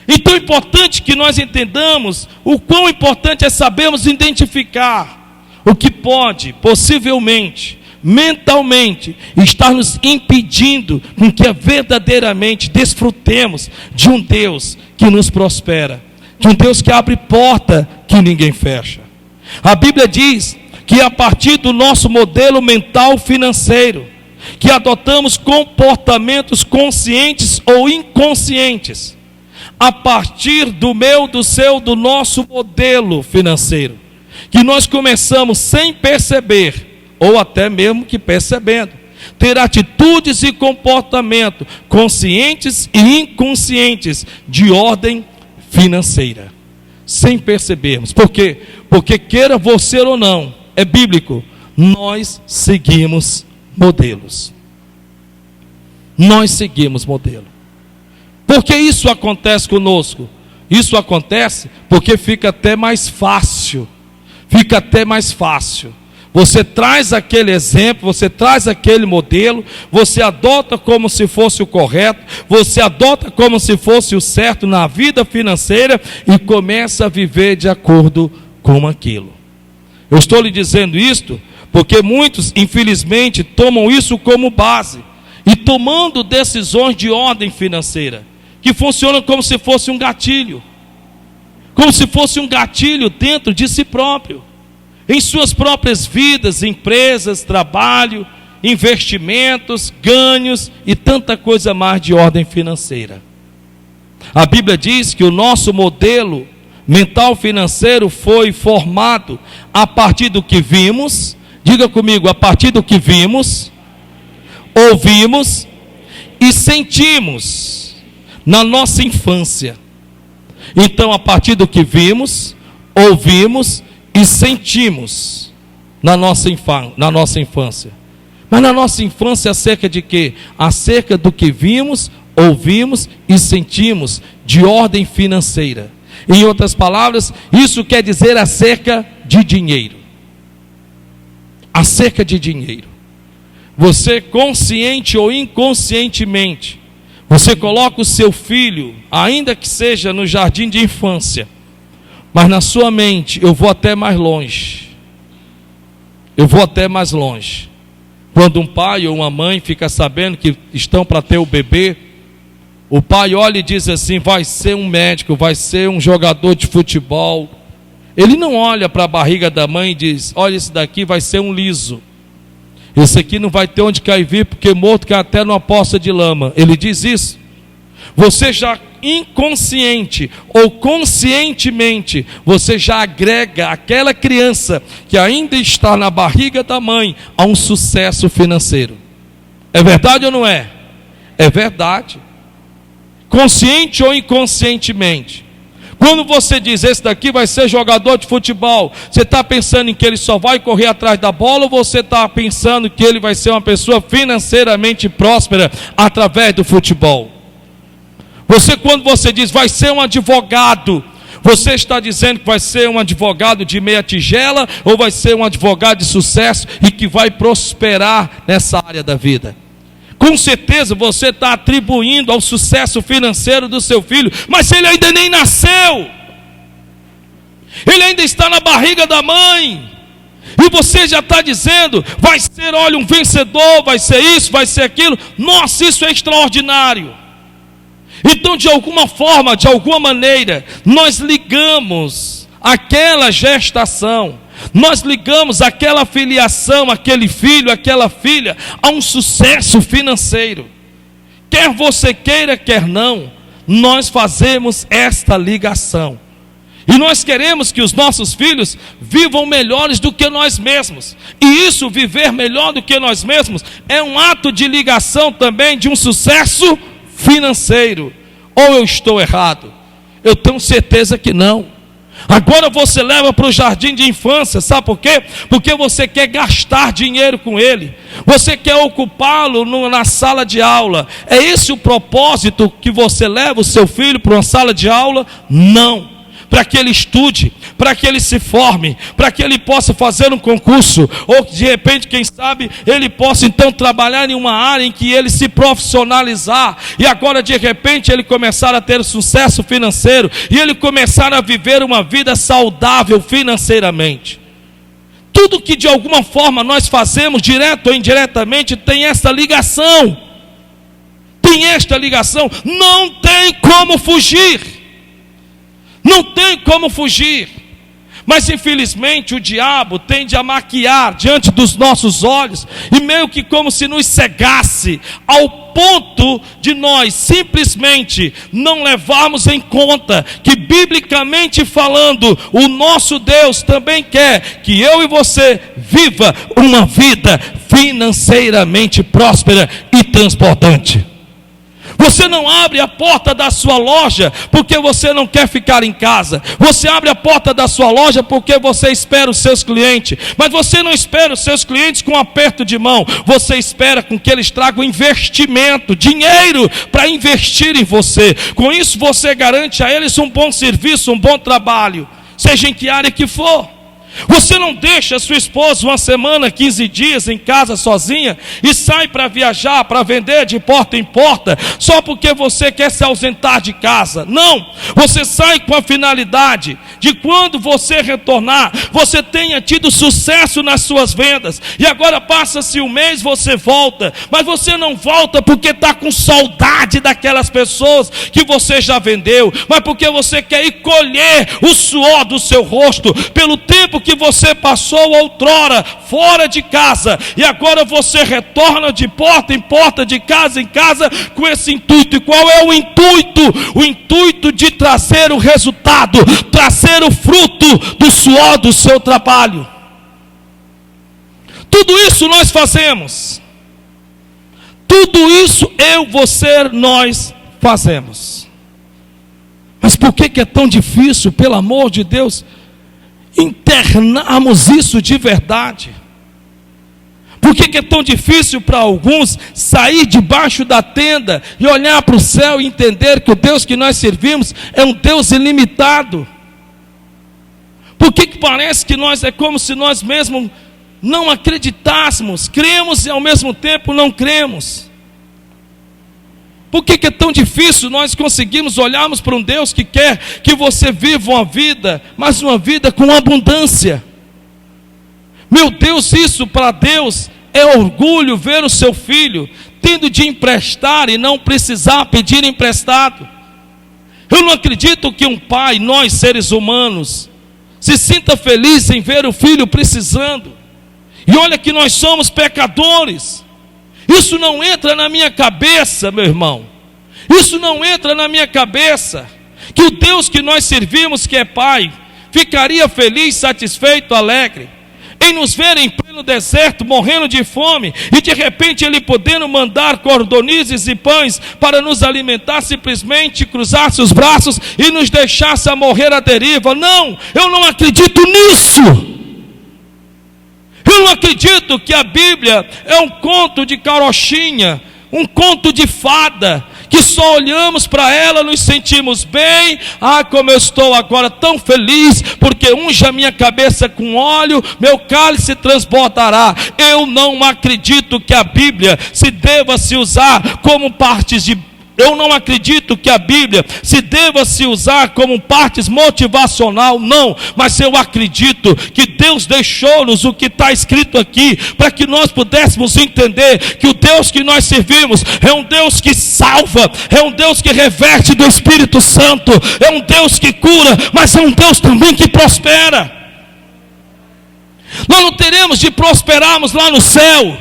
Então é importante que nós entendamos o quão importante é sabermos identificar o que pode, possivelmente, mentalmente, estar nos impedindo com que verdadeiramente desfrutemos de um Deus que nos prospera, de um Deus que abre porta que ninguém fecha. A Bíblia diz que a partir do nosso modelo mental financeiro, que adotamos comportamentos conscientes ou inconscientes, a partir do meu, do seu, do nosso modelo financeiro, que nós começamos sem perceber, ou até mesmo que percebendo, ter atitudes e comportamento conscientes e inconscientes de ordem financeira, sem percebermos. Por quê? Porque queira você ou não, é bíblico, nós seguimos modelos. Nós seguimos modelo. Por que isso acontece conosco? Isso acontece porque fica até mais fácil. Fica até mais fácil. Você traz aquele exemplo, você traz aquele modelo, você adota como se fosse o correto, você adota como se fosse o certo na vida financeira e começa a viver de acordo com aquilo. Eu estou lhe dizendo isto porque muitos, infelizmente, tomam isso como base e tomando decisões de ordem financeira, que funcionam como se fosse um gatilho. Como se fosse um gatilho dentro de si próprio, em suas próprias vidas, empresas, trabalho, investimentos, ganhos e tanta coisa mais de ordem financeira. A Bíblia diz que o nosso modelo mental financeiro foi formado a partir do que vimos, diga comigo, a partir do que vimos, ouvimos e sentimos na nossa infância. Então, a partir do que vimos, ouvimos e sentimos na nossa infância. Mas na nossa infância acerca de quê? Acerca do que vimos, ouvimos e sentimos de ordem financeira. Em outras palavras, isso quer dizer acerca de dinheiro. Acerca de dinheiro. Você, consciente ou inconscientemente, você coloca o seu filho, ainda que seja no jardim de infância, mas na sua mente, eu vou até mais longe. Eu vou até mais longe. Quando um pai ou uma mãe fica sabendo que estão para ter o bebê, o pai olha e diz assim, vai ser um médico, vai ser um jogador de futebol. Ele não olha para a barriga da mãe e diz, olha, esse daqui vai ser um liso. Esse aqui não vai ter onde cair vir, porque morto cai até numa poça de lama. Ele diz isso. Você já inconsciente ou conscientemente, você já agrega aquela criança que ainda está na barriga da mãe a um sucesso financeiro. É verdade ou não é? É verdade. Consciente ou inconscientemente. Quando você diz, esse daqui vai ser jogador de futebol, você está pensando em que ele só vai correr atrás da bola, ou você está pensando que ele vai ser uma pessoa financeiramente próspera através do futebol? Quando você diz, vai ser um advogado, você está dizendo que vai ser um advogado de meia tigela, ou vai ser um advogado de sucesso e que vai prosperar nessa área da vida? Com certeza você está atribuindo ao sucesso financeiro do seu filho, mas ele ainda nem nasceu, ele ainda está na barriga da mãe, e você já está dizendo, vai ser, olha, um vencedor, vai ser isso, vai ser aquilo. Nossa, isso é extraordinário. Então, de alguma forma, de alguma maneira, nós ligamos aquela gestação, nós ligamos aquela filiação, aquele filho, aquela filha, a um sucesso financeiro. Quer você queira, quer não, nós fazemos esta ligação. E nós queremos que os nossos filhos vivam melhores do que nós mesmos. E isso, viver melhor do que nós mesmos, é um ato de ligação também de um sucesso financeiro. Ou eu estou errado? Eu tenho certeza que não. Agora você leva para o jardim de infância, sabe por quê? Porque você quer gastar dinheiro com ele, você quer ocupá-lo na sala de aula. É esse o propósito que você leva o seu filho para uma sala de aula? Não. Para que ele estude, para que ele se forme, para que ele possa fazer um concurso, ou de repente, quem sabe, ele possa então trabalhar em uma área em que ele se profissionalizar, e agora de repente ele começar a ter sucesso financeiro, e ele começar a viver uma vida saudável financeiramente. Tudo que de alguma forma nós fazemos, direto ou indiretamente, tem esta ligação. Tem esta ligação, não tem como fugir. Não tem como fugir. Mas infelizmente o diabo tende a maquiar diante dos nossos olhos, e meio que como se nos cegasse, ao ponto de nós simplesmente não levarmos em conta que, biblicamente falando, o nosso Deus também quer que eu e você viva uma vida financeiramente próspera e transbordante. Você não abre a porta da sua loja porque você não quer ficar em casa. Você abre a porta da sua loja porque você espera os seus clientes. Mas você não espera os seus clientes com um aperto de mão. Você espera com que eles tragam investimento, dinheiro para investir em você. Com isso você garante a eles um bom serviço, um bom trabalho, seja em que área que for. Você não deixa a sua esposa uma semana, 15 dias em casa sozinha e sai para viajar, para vender de porta em porta, só porque você quer se ausentar de casa. Não, você sai com a finalidade de quando você retornar, você tenha tido sucesso nas suas vendas, e agora passa-se um mês, você volta, mas você não volta porque está com saudade daquelas pessoas que você já vendeu, mas porque você quer ir colher o suor do seu rosto, pelo tempo que você passou outrora fora de casa, e agora você retorna de porta em porta, de casa em casa, com esse intuito. E qual é o intuito? O intuito de trazer o resultado, trazer o fruto do suor do seu trabalho. Tudo isso nós fazemos. Tudo isso eu, você, nós fazemos. Mas por que é tão difícil, pelo amor de Deus, internarmos isso de verdade? Por que é tão difícil para alguns sair debaixo da tenda e olhar para o céu e entender que o Deus que nós servimos é um Deus ilimitado? Por que parece que nós é como se nós mesmos não acreditássemos, cremos e ao mesmo tempo não cremos? Por que é tão difícil nós conseguirmos olharmos para um Deus que quer que você viva uma vida, mas uma vida com abundância? Meu Deus, isso para Deus é orgulho, ver o seu filho tendo de emprestar e não precisar pedir emprestado. Eu não acredito que um pai, nós seres humanos, se sinta feliz em ver o filho precisando. E olha que nós somos pecadores. Isso não entra na minha cabeça, meu irmão. Isso não entra na minha cabeça. Que o Deus que nós servimos, que é Pai, ficaria feliz, satisfeito, alegre em nos ver em pleno deserto, morrendo de fome, e de repente Ele podendo mandar cordonizes e pães para nos alimentar, simplesmente cruzasse os braços e nos deixasse a morrer à deriva. Não, eu não acredito nisso. Eu não acredito que a Bíblia é um conto de carochinha, um conto de fada, que só olhamos para ela, nos sentimos bem. Ah, como eu estou agora tão feliz, porque unge a minha cabeça com óleo, meu cálice transbordará. Eu não acredito que a Bíblia se deva se usar como partes de... Eu não acredito que a Bíblia se deva se usar como partes motivacional, não. Mas eu acredito que Deus deixou-nos o que está escrito aqui, para que nós pudéssemos entender que o Deus que nós servimos é um Deus que salva, é um Deus que reverte do Espírito Santo, é um Deus que cura, mas é um Deus também que prospera. Nós não teremos de prosperarmos lá no céu.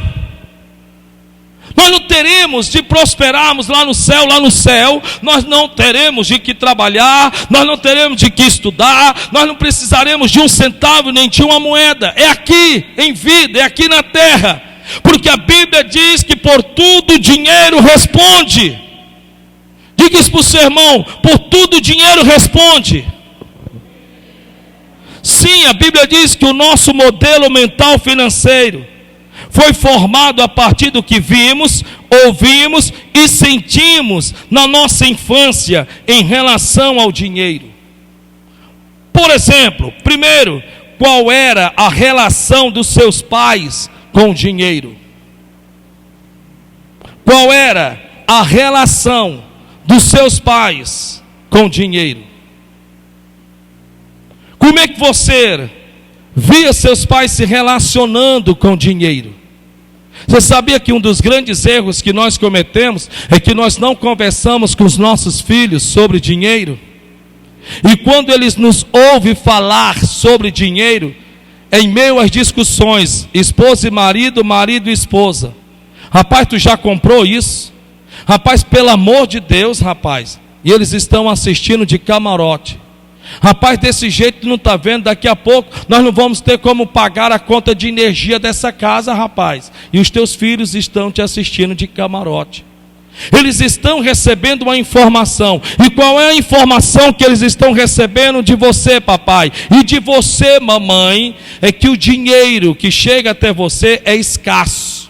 Nós não teremos de prosperarmos lá no céu. Lá no céu nós não teremos de que trabalhar, nós não teremos de que estudar, nós não precisaremos de um centavo nem de uma moeda. É aqui em vida, é aqui na terra, porque a Bíblia diz que por tudo o dinheiro responde. Diga isso para o seu irmão: por tudo o dinheiro responde. Sim, a Bíblia diz que o nosso modelo mental financeiro foi formado a partir do que vimos, ouvimos e sentimos na nossa infância em relação ao dinheiro. Por exemplo, primeiro, qual era a relação dos seus pais com o dinheiro? Qual era a relação dos seus pais com o dinheiro? Como é que você via seus pais se relacionando com o dinheiro? Você sabia que um dos grandes erros que nós cometemos é que nós não conversamos com os nossos filhos sobre dinheiro? E quando eles nos ouvem falar sobre dinheiro, em meio às discussões, esposa e marido, marido e esposa, rapaz, tu já comprou isso? Rapaz, pelo amor de Deus, rapaz, e eles estão assistindo de camarote. Rapaz, desse jeito tu não está vendo, daqui a pouco nós não vamos ter como pagar a conta de energia dessa casa, rapaz. E os teus filhos estão te assistindo de camarote. Eles estão recebendo uma informação. E qual é a informação que eles estão recebendo de você, papai? E de você, mamãe? É que o dinheiro que chega até você é escasso.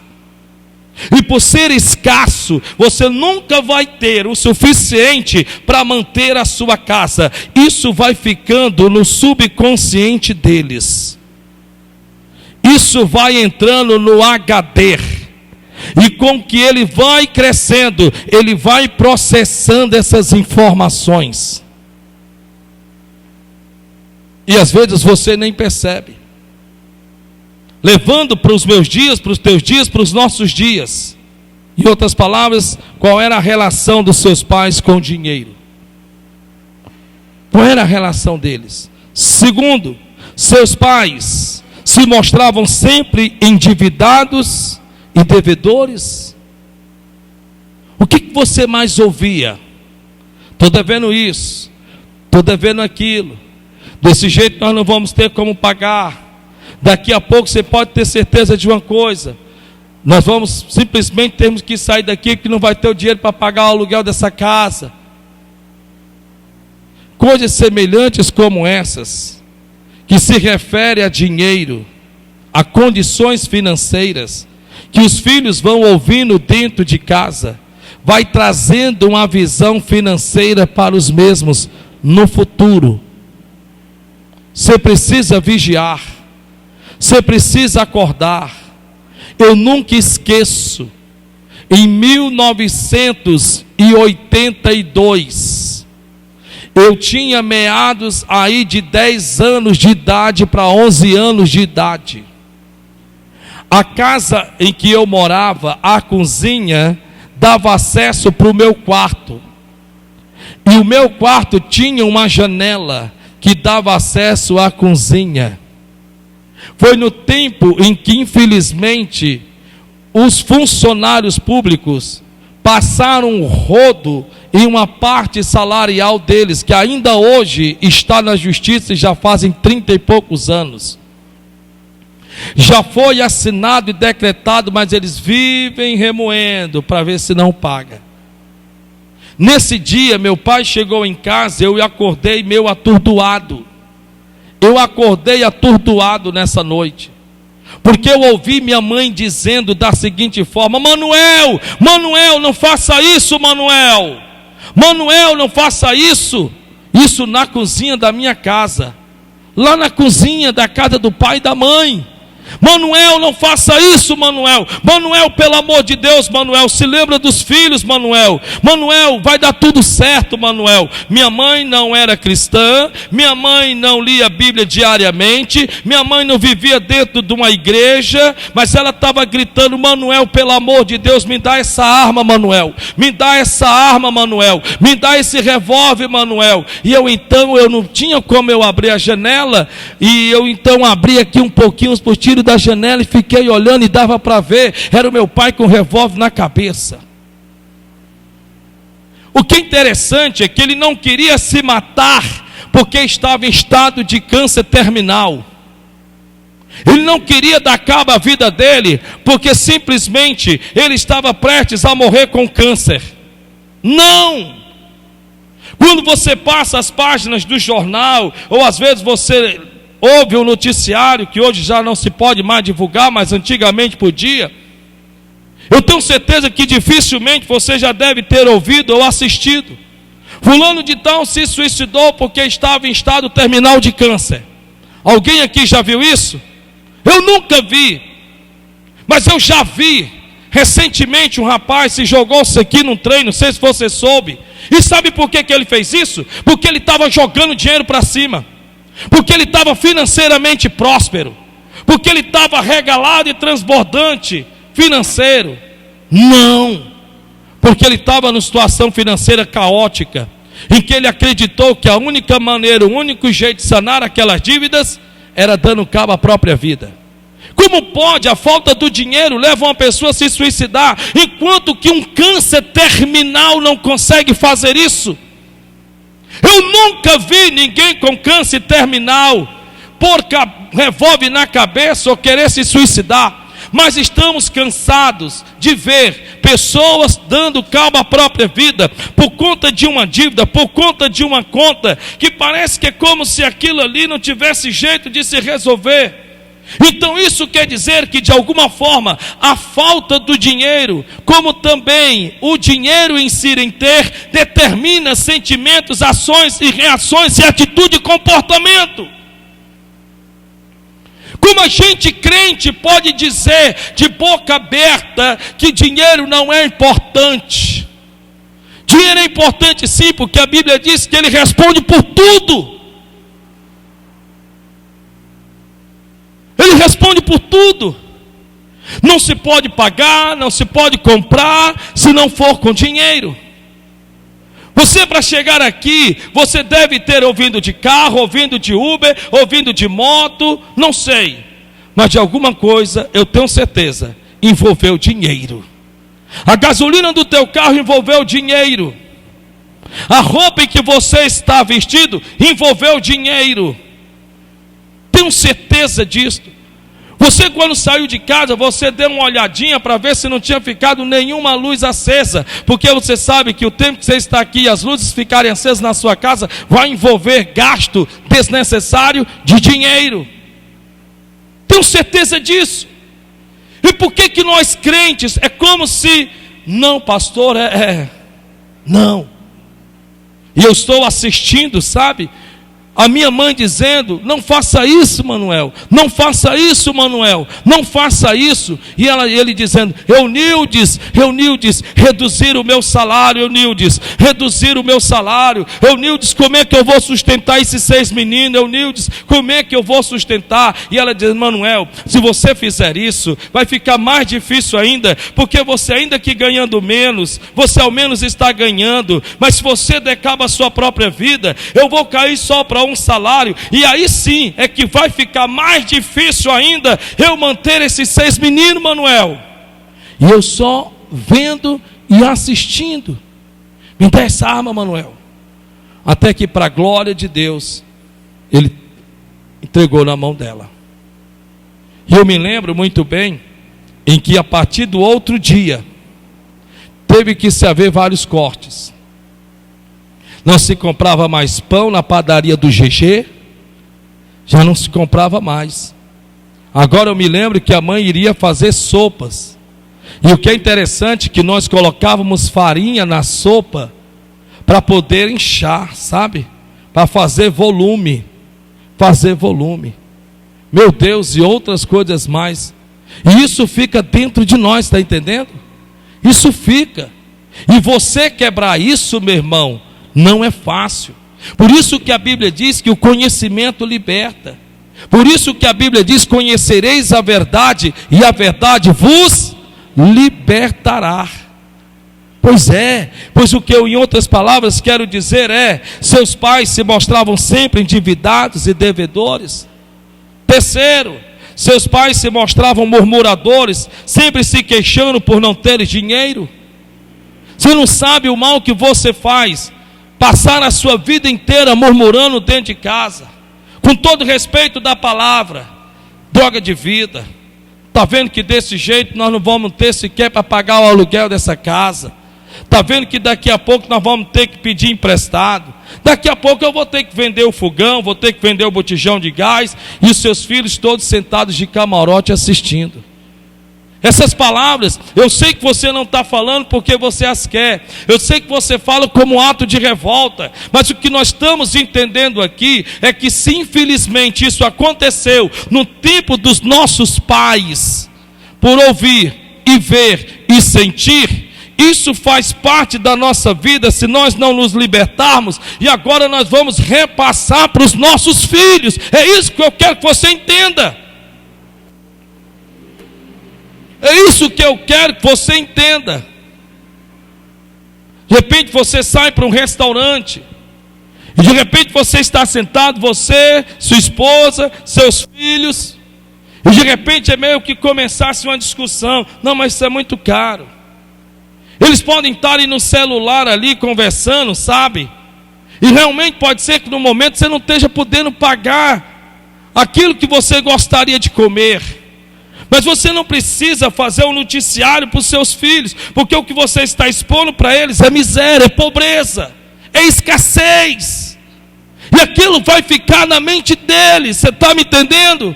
E por ser escasso, você nunca vai ter o suficiente para manter a sua casa. Isso vai ficando no subconsciente deles. Isso vai entrando no HD. E com que ele vai crescendo, ele vai processando essas informações. E às vezes você nem percebe. Levando para os meus dias, para os teus dias, para os nossos dias. Em outras palavras, qual era a relação dos seus pais com o dinheiro? Qual era a relação deles? Segundo, seus pais se mostravam sempre endividados e devedores. O que você mais ouvia? Estou devendo isso, estou devendo aquilo, desse jeito nós não vamos ter como pagar. Daqui a pouco você pode ter certeza de uma coisa: nós vamos simplesmente termos que sair daqui, que não vai ter o dinheiro para pagar o aluguel dessa casa. Coisas semelhantes como essas, que se refere a dinheiro, a condições financeiras, que os filhos vão ouvindo dentro de casa, vai trazendo uma visão financeira para os mesmos no futuro. Você precisa vigiar. Você precisa acordar. Eu nunca esqueço, em 1982, eu tinha meados aí de 10 anos de idade para 11 anos de idade. A casa em que eu morava, a cozinha, dava acesso para o meu quarto. E o meu quarto tinha uma janela que dava acesso à cozinha. Foi no tempo em que, infelizmente, os funcionários públicos passaram um rodo em uma parte salarial deles, que ainda hoje está na justiça e já fazem 30 e poucos anos. Já foi assinado e decretado, mas eles vivem remoendo para ver se não paga. Nesse dia, meu pai chegou em casa, eu acordei meio atordoado. Eu acordei atordoado nessa noite, porque eu ouvi minha mãe dizendo da seguinte forma: Manuel, Manuel, não faça isso, Manuel. Manuel, não faça isso. Isso na cozinha da minha casa, lá na cozinha da casa do pai e da mãe. Manuel, não faça isso, Manuel. Manuel, pelo amor de Deus, Manuel, se lembra dos filhos, Manuel. Manuel, vai dar tudo certo, Manuel. Minha mãe não era cristã, minha mãe não lia a Bíblia diariamente, minha mãe não vivia dentro de uma igreja, mas ela estava gritando: Manuel, pelo amor de Deus, me dá essa arma, Manuel. Me dá essa arma, Manuel. Me dá esse revólver, Manuel. E eu não tinha como eu abrir a janela, e eu então abri aqui um pouquinho os tiros da janela e fiquei olhando, e dava para ver, era o meu pai com o revólver na cabeça. O que é interessante é que ele não queria se matar porque estava em estado de câncer terminal. Ele não queria dar cabo à vida dele porque simplesmente ele estava prestes a morrer com câncer. Não! Quando você passa as páginas do jornal, ou às vezes você ouve um noticiário que hoje já não se pode mais divulgar, mas antigamente podia. Eu tenho certeza que dificilmente você já deve ter ouvido ou assistido. Fulano de tal se suicidou porque estava em estado terminal de câncer. Alguém aqui já viu isso? Eu nunca vi, mas eu já vi. Recentemente um rapaz se jogou-se aqui num trem, não sei se você soube. E sabe por que ele fez isso? Porque ele estava jogando dinheiro para cima. Porque ele estava financeiramente próspero. Porque ele estava regalado e transbordante financeiro. Não. Porque ele estava numa situação financeira caótica, em que ele acreditou que a única maneira, o único jeito de sanar aquelas dívidas era dando cabo à própria vida. Como pode a falta do dinheiro levar uma pessoa a se suicidar, enquanto que um câncer terminal não consegue fazer isso? Eu nunca vi ninguém com câncer terminal pôr revólver na cabeça ou querer se suicidar. Mas estamos cansados de ver pessoas dando cabo à própria vida por conta de uma dívida, por conta de uma conta, que parece que é como se aquilo ali não tivesse jeito de se resolver. Então isso quer dizer que de alguma forma a falta do dinheiro, como também o dinheiro em si em ter, determina sentimentos, ações e reações e atitude e comportamento. Como a gente crente pode dizer de boca aberta que dinheiro não é importante? Dinheiro é importante sim, porque a Bíblia diz que ele responde por tudo. Ele responde por tudo. Não se pode pagar, não se pode comprar se não for com dinheiro. Você, para chegar aqui, você deve ter ouvindo de carro, ouvindo de Uber, ouvindo de moto, não sei. Mas de alguma coisa, eu tenho certeza, envolveu dinheiro. A gasolina do teu carro envolveu dinheiro. A roupa em que você está vestido envolveu dinheiro. Tenho certeza disso. Você, quando saiu de casa, você deu uma olhadinha para ver se não tinha ficado nenhuma luz acesa, porque você sabe que o tempo que você está aqui e as luzes ficarem acesas na sua casa vai envolver gasto desnecessário de dinheiro. Tenho certeza disso. E por que nós crentes é como se, não pastor, não. E eu estou assistindo, sabe? A minha mãe dizendo, não faça isso, Manuel, não faça isso, Manuel, não faça isso. E ele dizendo, Eunildes, reduzir o meu salário, Eunildes, reduzir o meu salário. Eunildes, como é que eu vou sustentar esses 6 meninos? Eunildes, como é que eu vou sustentar? E ela diz, Manuel, se você fizer isso, vai ficar mais difícil ainda, porque você ainda que ganhando menos, você ao menos está ganhando, mas se você decaba a sua própria vida, eu vou cair só para um salário, e aí sim é que vai ficar mais difícil ainda eu manter esses 6 meninos, Manuel. E eu só vendo e assistindo. Me dá essa arma, Manuel. Até que, para a glória de Deus, ele entregou na mão dela. E eu me lembro muito bem em que a partir do outro dia teve que se haver vários cortes. Não se comprava mais pão na padaria do GG, já não se comprava mais. Agora eu me lembro que a mãe iria fazer sopas. E o que é interessante é que nós colocávamos farinha na sopa para poder inchar, sabe? Para fazer volume. Meu Deus, e outras coisas mais. E isso fica dentro de nós, está entendendo? Isso fica. E você quebrar isso, meu irmão, não é fácil. Por isso que a Bíblia diz que o conhecimento liberta. Por isso que a Bíblia diz, conhecereis a verdade e a verdade vos libertará. Pois o que eu, em outras palavras, quero dizer é, seus pais se mostravam sempre endividados e devedores. Terceiro, seus pais se mostravam murmuradores, sempre se queixando por não ter dinheiro. Você não sabe o mal que você faz, passar a sua vida inteira murmurando dentro de casa, com todo respeito da palavra, droga de vida. Está vendo que desse jeito nós não vamos ter sequer para pagar o aluguel dessa casa. Está vendo que daqui a pouco nós vamos ter que pedir emprestado? Daqui a pouco eu vou ter que vender o fogão, vou ter que vender o botijão de gás, e os seus filhos todos sentados de camarote assistindo. Essas palavras, eu sei que você não está falando porque você as quer, eu sei que você fala como ato de revolta, mas o que nós estamos entendendo aqui é que se infelizmente isso aconteceu no tempo dos nossos pais, por ouvir e ver e sentir, isso faz parte da nossa vida se nós não nos libertarmos, e agora nós vamos repassar para os nossos filhos. É isso que eu quero que você entenda. É isso que eu quero que você entenda. De repente você sai para um restaurante, e de repente você está sentado, você, sua esposa, seus filhos, e de repente é meio que começasse uma discussão. Não, mas isso é muito caro. Eles podem estar ali no celular ali conversando, sabe? E realmente pode ser que no momento você não esteja podendo pagar aquilo que você gostaria de comer. Mas você não precisa fazer um noticiário para os seus filhos, porque o que você está expondo para eles é miséria, é pobreza, é escassez. E aquilo vai ficar na mente deles, você está me entendendo?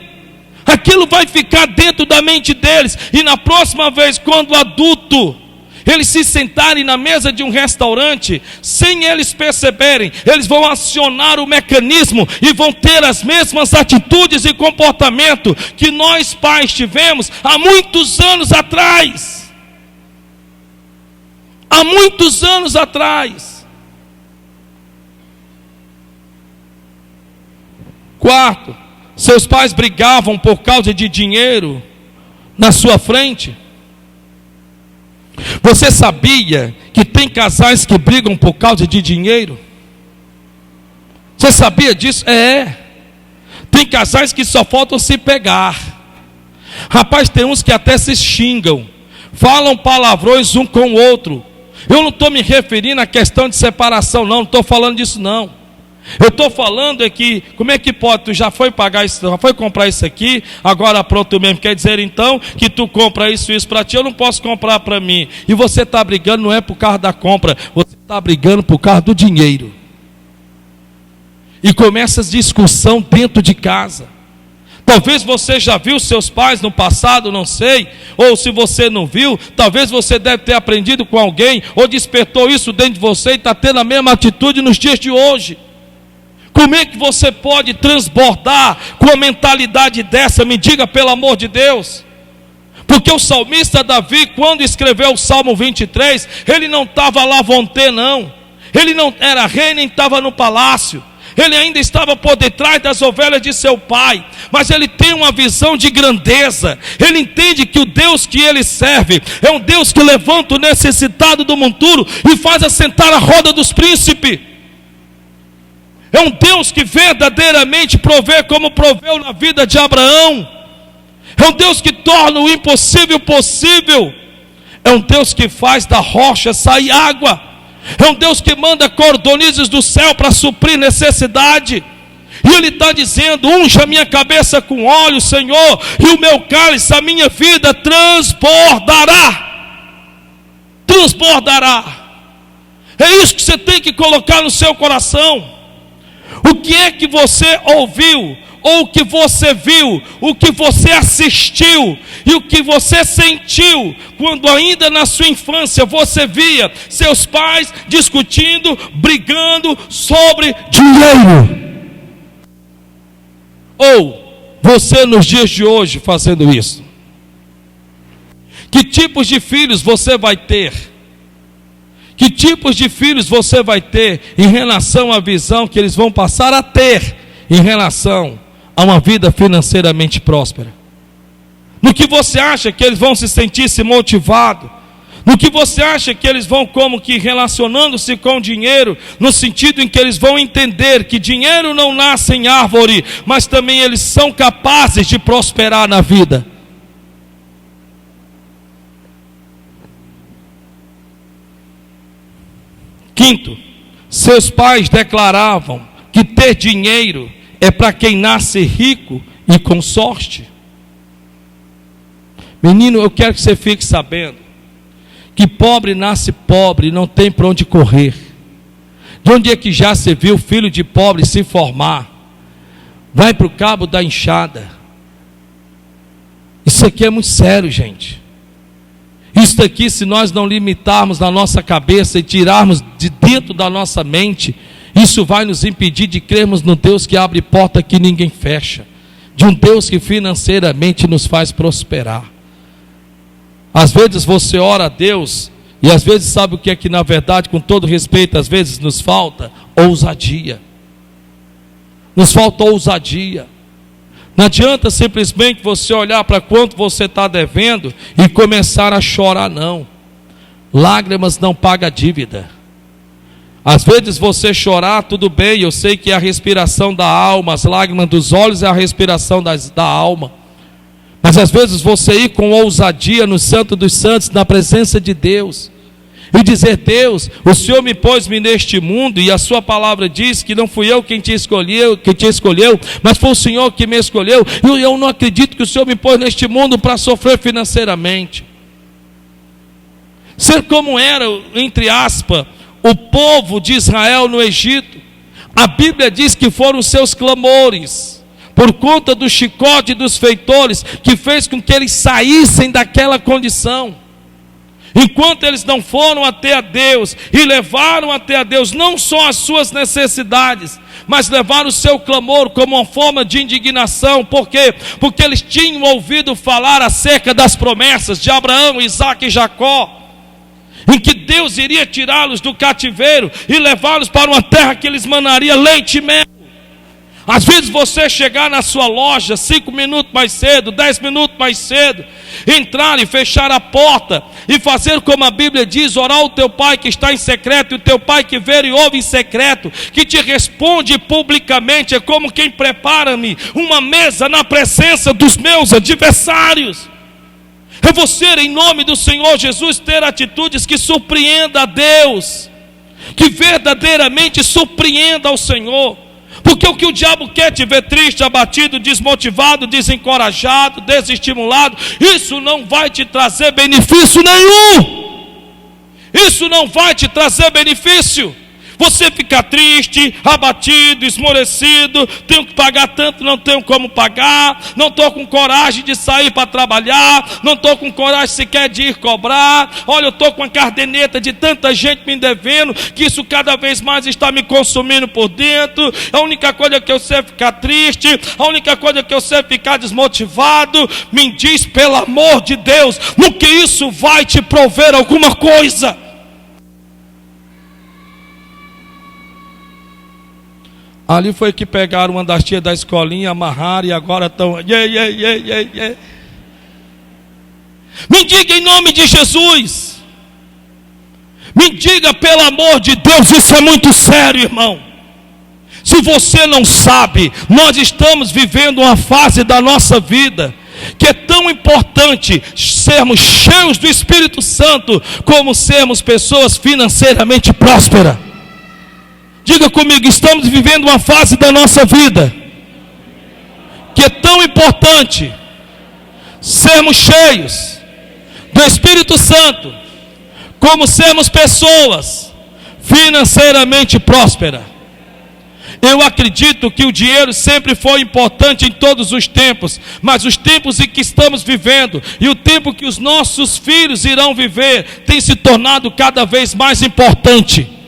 Aquilo vai ficar dentro da mente deles. E na próxima vez, quando adulto, eles se sentarem na mesa de um restaurante, sem eles perceberem, eles vão acionar o mecanismo e vão ter as mesmas atitudes e comportamento que nós pais tivemos há muitos anos atrás. Há muitos anos atrás. Quarto, seus pais brigavam por causa de dinheiro na sua frente. Você sabia que tem casais que brigam por causa de dinheiro? Você sabia disso? Tem casais que só faltam se pegar. Rapaz, tem uns que até se xingam, falam palavrões um com o outro. Eu não estou me referindo à questão de separação, não estou falando disso não. Eu estou falando é que, como é que pode, tu já foi pagar isso, já foi comprar isso aqui, agora pronto mesmo, quer dizer então, que tu compra isso para ti, eu não posso comprar para mim, e você está brigando não é por causa da compra, você está brigando por causa do dinheiro, e começa essa discussão dentro de casa. Talvez você já viu seus pais no passado, não sei, ou se você não viu, talvez você deve ter aprendido com alguém, ou despertou isso dentro de você, e está tendo a mesma atitude nos dias de hoje. Como é que você pode transbordar com uma mentalidade dessa? Me diga, pelo amor de Deus. Porque o salmista Davi, quando escreveu o Salmo 23, ele não estava lá vontê, não. Ele não era rei, nem estava no palácio. Ele ainda estava por detrás das ovelhas de seu pai. Mas ele tem uma visão de grandeza. Ele entende que o Deus que ele serve é um Deus que levanta o necessitado do monturo e faz assentar a roda dos príncipes. É um Deus que verdadeiramente provê como proveu na vida de Abraão. É um Deus que torna o impossível possível. É um Deus que faz da rocha sair água. É um Deus que manda cordonizes do céu para suprir necessidade. E Ele está dizendo: unja a minha cabeça com óleo, Senhor, e o meu cálice, a minha vida transbordará. Transbordará. É isso que você tem que colocar no seu coração. O que é que você ouviu, ou o que você viu, o que você assistiu e o que você sentiu quando ainda na sua infância você via seus pais discutindo, brigando sobre dinheiro? Ou você nos dias de hoje fazendo isso? Que tipos de filhos você vai ter? Que tipos de filhos você vai ter em relação à visão que eles vão passar a ter em relação a uma vida financeiramente próspera? No que você acha que eles vão se sentir-se motivados? No que você acha que eles vão como que relacionando-se com dinheiro, no sentido em que eles vão entender que dinheiro não nasce em árvore, mas também eles são capazes de prosperar na vida? Quinto, seus pais declaravam que ter dinheiro é para quem nasce rico e com sorte. Menino, eu quero que você fique sabendo que pobre nasce pobre, não tem para onde correr. De onde é que já se viu filho de pobre se formar? Vai para o cabo da enxada. Isso aqui é muito sério, gente. Isso aqui, se nós não limitarmos na nossa cabeça e tirarmos de dentro da nossa mente, isso vai nos impedir de crermos no Deus que abre porta que ninguém fecha, de um Deus que financeiramente nos faz prosperar. Às vezes você ora a Deus, e às vezes sabe o que é que na verdade, com todo respeito, às vezes nos falta? Ousadia. Nos falta ousadia. Não adianta simplesmente você olhar para quanto você está devendo e começar a chorar, não. Lágrimas não pagam dívida. Às vezes você chorar, tudo bem, eu sei que é a respiração da alma, as lágrimas dos olhos é a respiração da alma. Mas às vezes você ir com ousadia no Santo dos Santos, na presença de Deus, e dizer: Deus, o Senhor me pôs-me neste mundo, e a sua palavra diz que não fui eu quem te escolheu, mas foi o Senhor que me escolheu, e eu não acredito que o Senhor me pôs neste mundo para sofrer financeiramente. Ser como era, entre aspas, o povo de Israel no Egito. A Bíblia diz que foram os seus clamores, por conta do chicote dos feitores, que fez com que eles saíssem daquela condição. Enquanto eles não foram até a Deus e levaram até a Deus não só as suas necessidades, mas levaram o seu clamor como uma forma de indignação. Por quê? Porque eles tinham ouvido falar acerca das promessas de Abraão, Isaque e Jacó, em que Deus iria tirá-los do cativeiro e levá-los para uma terra que lhes manaria leite e mel. Às vezes você chegar na sua loja 5 minutos mais cedo, 10 minutos mais cedo, entrar e fechar a porta e fazer como a Bíblia diz, orar ao teu pai que está em secreto, e o teu pai que vê e ouve em secreto, que te responde publicamente, é como quem prepara-me uma mesa na presença dos meus adversários. É você, em nome do Senhor Jesus, ter atitudes que surpreenda a Deus, que verdadeiramente surpreenda ao Senhor. Porque o que o diabo quer, te ver triste, abatido, desmotivado, desencorajado, desestimulado, isso não vai te trazer benefício nenhum. Isso não vai te trazer benefício. Você fica triste, abatido, esmorecido, tenho que pagar tanto, não tenho como pagar, não estou com coragem de sair para trabalhar, não estou com coragem sequer de ir cobrar, olha, eu estou com a caderneta de tanta gente me devendo, que isso cada vez mais está me consumindo por dentro. A única coisa que eu sei é ficar triste, a única coisa que eu sei é ficar desmotivado. Me diz, pelo amor de Deus, no que isso vai te prover alguma coisa? Ali foi que pegaram uma das tias da escolinha, amarraram e agora estão... Me diga em nome de Jesus. Me diga pelo amor de Deus, isso é muito sério, irmão. Se você não sabe, nós estamos vivendo uma fase da nossa vida que é tão importante sermos cheios do Espírito Santo como sermos pessoas financeiramente prósperas. Diga comigo, estamos vivendo uma fase da nossa vida que é tão importante sermos cheios do Espírito Santo como sermos pessoas financeiramente prósperas. Eu acredito que o dinheiro sempre foi importante em todos os tempos, mas os tempos em que estamos vivendo e o tempo que os nossos filhos irão viver tem se tornado cada vez mais importante.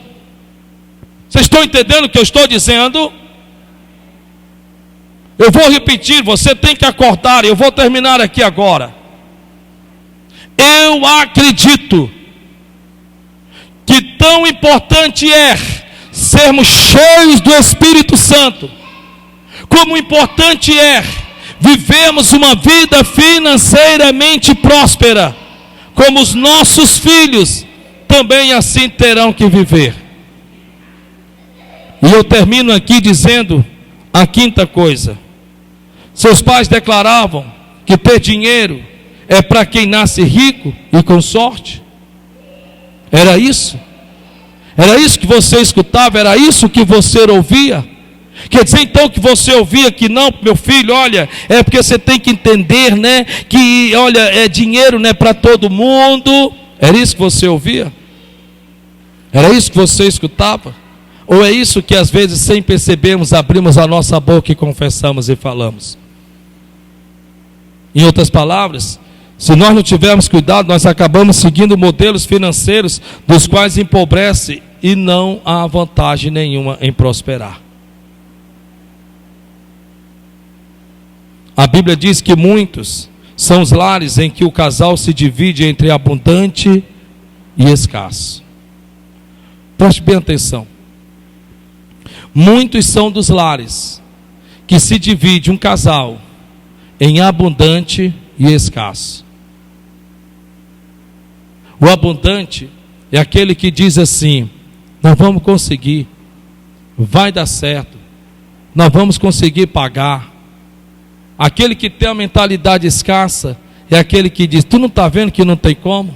Vocês estão entendendo o que eu estou dizendo? Eu vou repetir, você tem que acordar, eu vou terminar aqui agora. Eu acredito que tão importante é sermos cheios do Espírito Santo, como importante é vivermos uma vida financeiramente próspera, como os nossos filhos também assim terão que viver. E eu termino aqui dizendo a quinta coisa. Seus pais declaravam que ter dinheiro é para quem nasce rico e com sorte. Era isso? Era isso que você escutava? Era isso que você ouvia? Quer dizer então que você ouvia que não, meu filho, olha, é porque você tem que entender, né, que olha, é dinheiro não é para todo mundo. Era isso que você ouvia? Era isso que você escutava? Ou é isso que às vezes, sem percebermos, abrimos a nossa boca e confessamos e falamos? Em outras palavras, se nós não tivermos cuidado, nós acabamos seguindo modelos financeiros dos quais empobrece e não há vantagem nenhuma em prosperar. A Bíblia diz que muitos são os lares em que o casal se divide entre abundante e escasso. Preste bem atenção. Muitos são dos lares que se divide um casal em abundante e escasso. O abundante é aquele que diz assim: nós vamos conseguir, vai dar certo, nós vamos conseguir pagar. Aquele que tem a mentalidade escassa é aquele que diz: tu não está vendo que não tem como?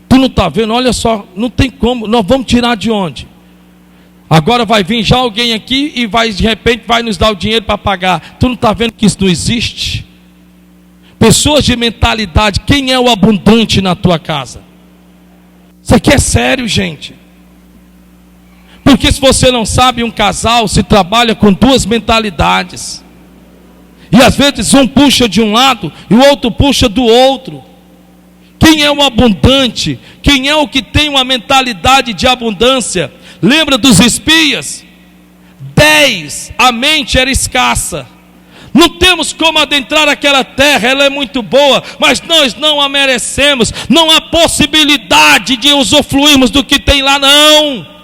Tu não está vendo? Olha só, não tem como, nós vamos tirar de onde? Agora vai vir já alguém aqui e vai, de repente, vai nos dar o dinheiro para pagar. Tu não está vendo que isso não existe? Pessoas de mentalidade, quem é o abundante na tua casa? Isso aqui é sério, gente. Porque se você não sabe, um casal se trabalha com duas mentalidades. E às vezes um puxa de um lado e o outro puxa do outro. Quem é o abundante? Quem é o que tem uma mentalidade de abundância? Lembra dos espias? 10, a mente era escassa. Não temos como adentrar aquela terra, ela é muito boa, mas nós não a merecemos. Não há possibilidade de usufruirmos do que tem lá, não.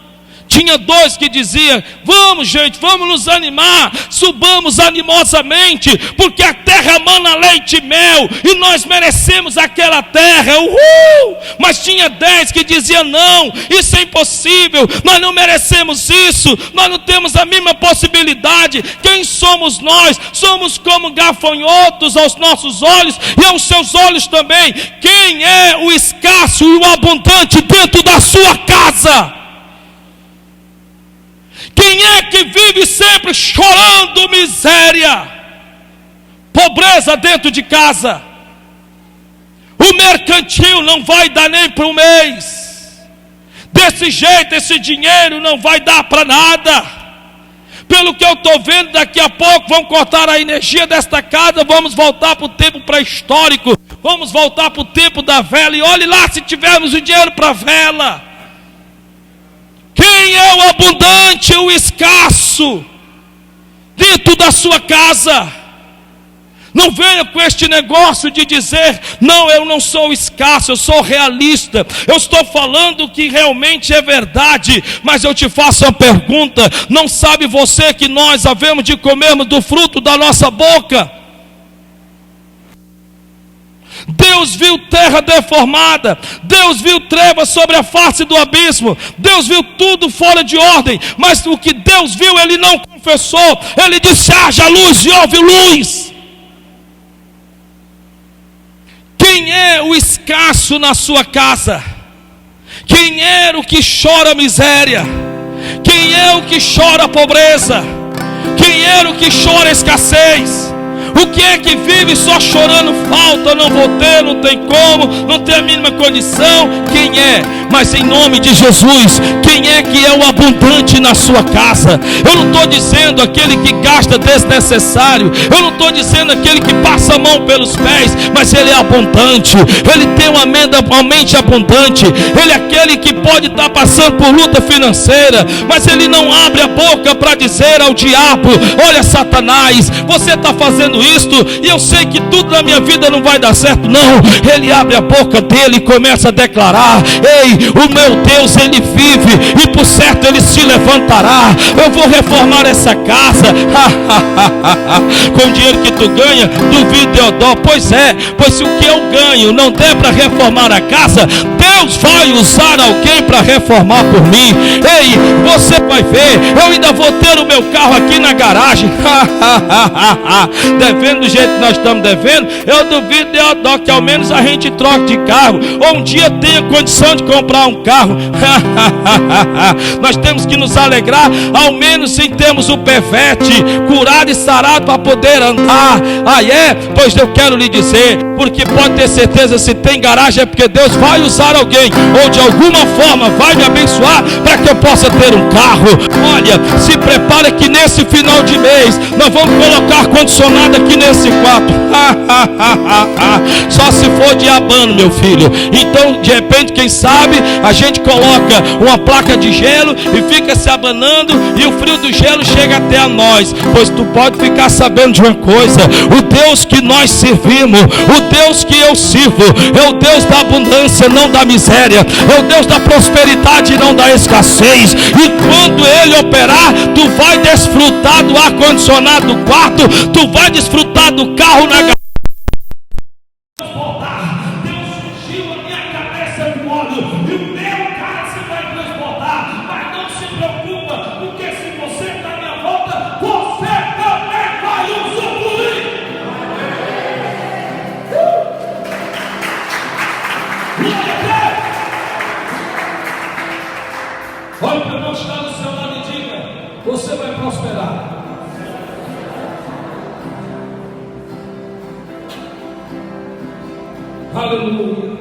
Tinha 2 que diziam: vamos gente, vamos nos animar, subamos animosamente, porque a terra mana leite e mel, e nós merecemos aquela terra, uhul! Mas tinha 10 que diziam: não, isso é impossível, nós não merecemos isso, nós não temos a mínima possibilidade. Quem somos nós? Somos como gafanhotos aos nossos olhos, e aos seus olhos também. Quem é o escasso e o abundante dentro da sua casa? Quem é que vive sempre chorando miséria, pobreza dentro de casa? O mercantil não vai dar nem para um mês. Desse jeito, esse dinheiro não vai dar para nada. Pelo que eu estou vendo, daqui a pouco vão cortar a energia desta casa, vamos voltar para o tempo pré-histórico, vamos voltar para o tempo da vela, e olhe lá se tivermos o dinheiro para a vela. Quem é o abundante, o escasso dentro da sua casa? Não venha com este negócio de dizer: não, eu não sou escasso, eu sou realista. Eu estou falando que realmente é verdade, mas eu te faço uma pergunta: não sabe você que nós havemos de comermos do fruto da nossa boca? Deus viu terra deformada, Deus viu trevas sobre a face do abismo, Deus viu tudo fora de ordem, mas o que Deus viu, Ele não confessou. Ele disse: haja luz, e houve luz. Quem é o escasso na sua casa? Quem é o que chora miséria? Quem é o que chora pobreza? Quem é o que chora escassez? O que é que vive só chorando falta? Não vou ter, não tem como, não tem a mínima condição. Quem é? Mas em nome de Jesus, quem é que é o abundante na sua casa? Eu não estou dizendo aquele que gasta desnecessário, eu não estou dizendo aquele que passa a mão pelos pés, mas ele é abundante, ele tem uma mente abundante. Ele é aquele que pode estar passando por luta financeira, mas ele não abre a boca para dizer ao diabo: olha, Satanás, você está fazendo isto, e eu sei que tudo na minha vida não vai dar certo. Não, ele abre a boca dele e começa a declarar: ei, o meu Deus, ele vive, e por certo ele se levantará. Eu vou reformar essa casa. Com o dinheiro que tu ganha, duvido, Deodó. Pois é, pois se o que eu ganho não der para reformar a casa, Deus vai usar alguém para reformar por mim. Ei, você vai ver, eu ainda vou ter o meu carro aqui na garagem. Devendo do jeito que nós estamos devendo, eu duvido, Deodó, que ao menos a gente troque de carro, ou um dia tenha condição de comprar um carro. Nós temos que nos alegrar, ao menos em termos o perverte curado e sarado para poder andar. Pois eu quero lhe dizer, porque pode ter certeza, se tem garagem é porque Deus vai usar alguém, ou de alguma forma vai me abençoar para que eu possa ter um carro. Olha, se prepara que nesse final de mês nós vamos colocar ar-condicionado aqui nesse quarto. Só se for diabano, meu filho. Então, de repente, quem sabe, a gente coloca uma placa de gelo e fica se abanando, e o frio do gelo chega até a nós. Pois tu pode ficar sabendo de uma coisa: o Deus que nós servimos, o Deus que eu sirvo, é o Deus da abundância, não da miséria, é o Deus da prosperidade, não da escassez. E quando Ele operar, tu vai desfrutar do ar-condicionado do quarto, tu vai desfrutar do carro na garagem. Deus ungiu a minha cabeça de óleo, e o meu cálice vai transportar. Mas não se preocupa, porque se você está à minha volta, você também vai usufruir. Olha o irmão que está do seu lado e diga: você vai prosperar. Aleluia.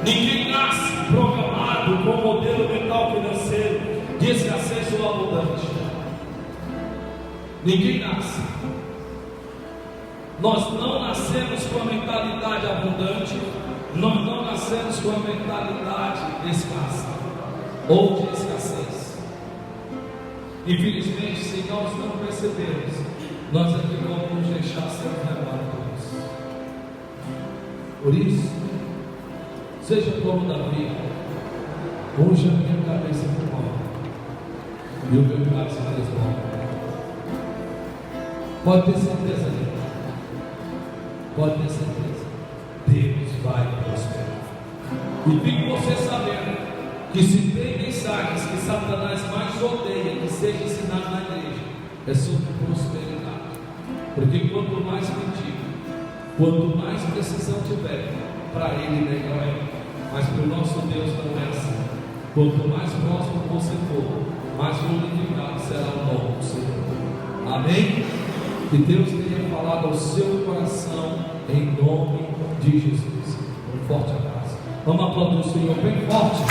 Ninguém nasce programado com modelo mental financeiro de escassez ou abundante. Ninguém nasce. Nós não nascemos com a mentalidade abundante, nós não nascemos com a mentalidade escassa ou de escassez. Infelizmente, se nós não percebermos, nós aqui vamos nos deixar ser levados. Por isso, seja como Davi, hoje a minha cabeça morre e o meu cálice transborda. Pode ter certeza disso. Pode ter certeza. Deus vai prosperar. E fique você sabendo que se tem mensagens que Satanás mais odeia que seja ensinado na igreja, é sobre prosperidade. Porque quanto mais mentir, quanto mais precisão tiver, para ele melhor é. Mas para o nosso Deus não é assim. Quanto mais próximo você for, mais glorificado será o nome do Senhor. Amém? Que Deus tenha falado ao seu coração, em nome de Jesus. Um forte abraço. Vamos aplaudir o Senhor bem forte.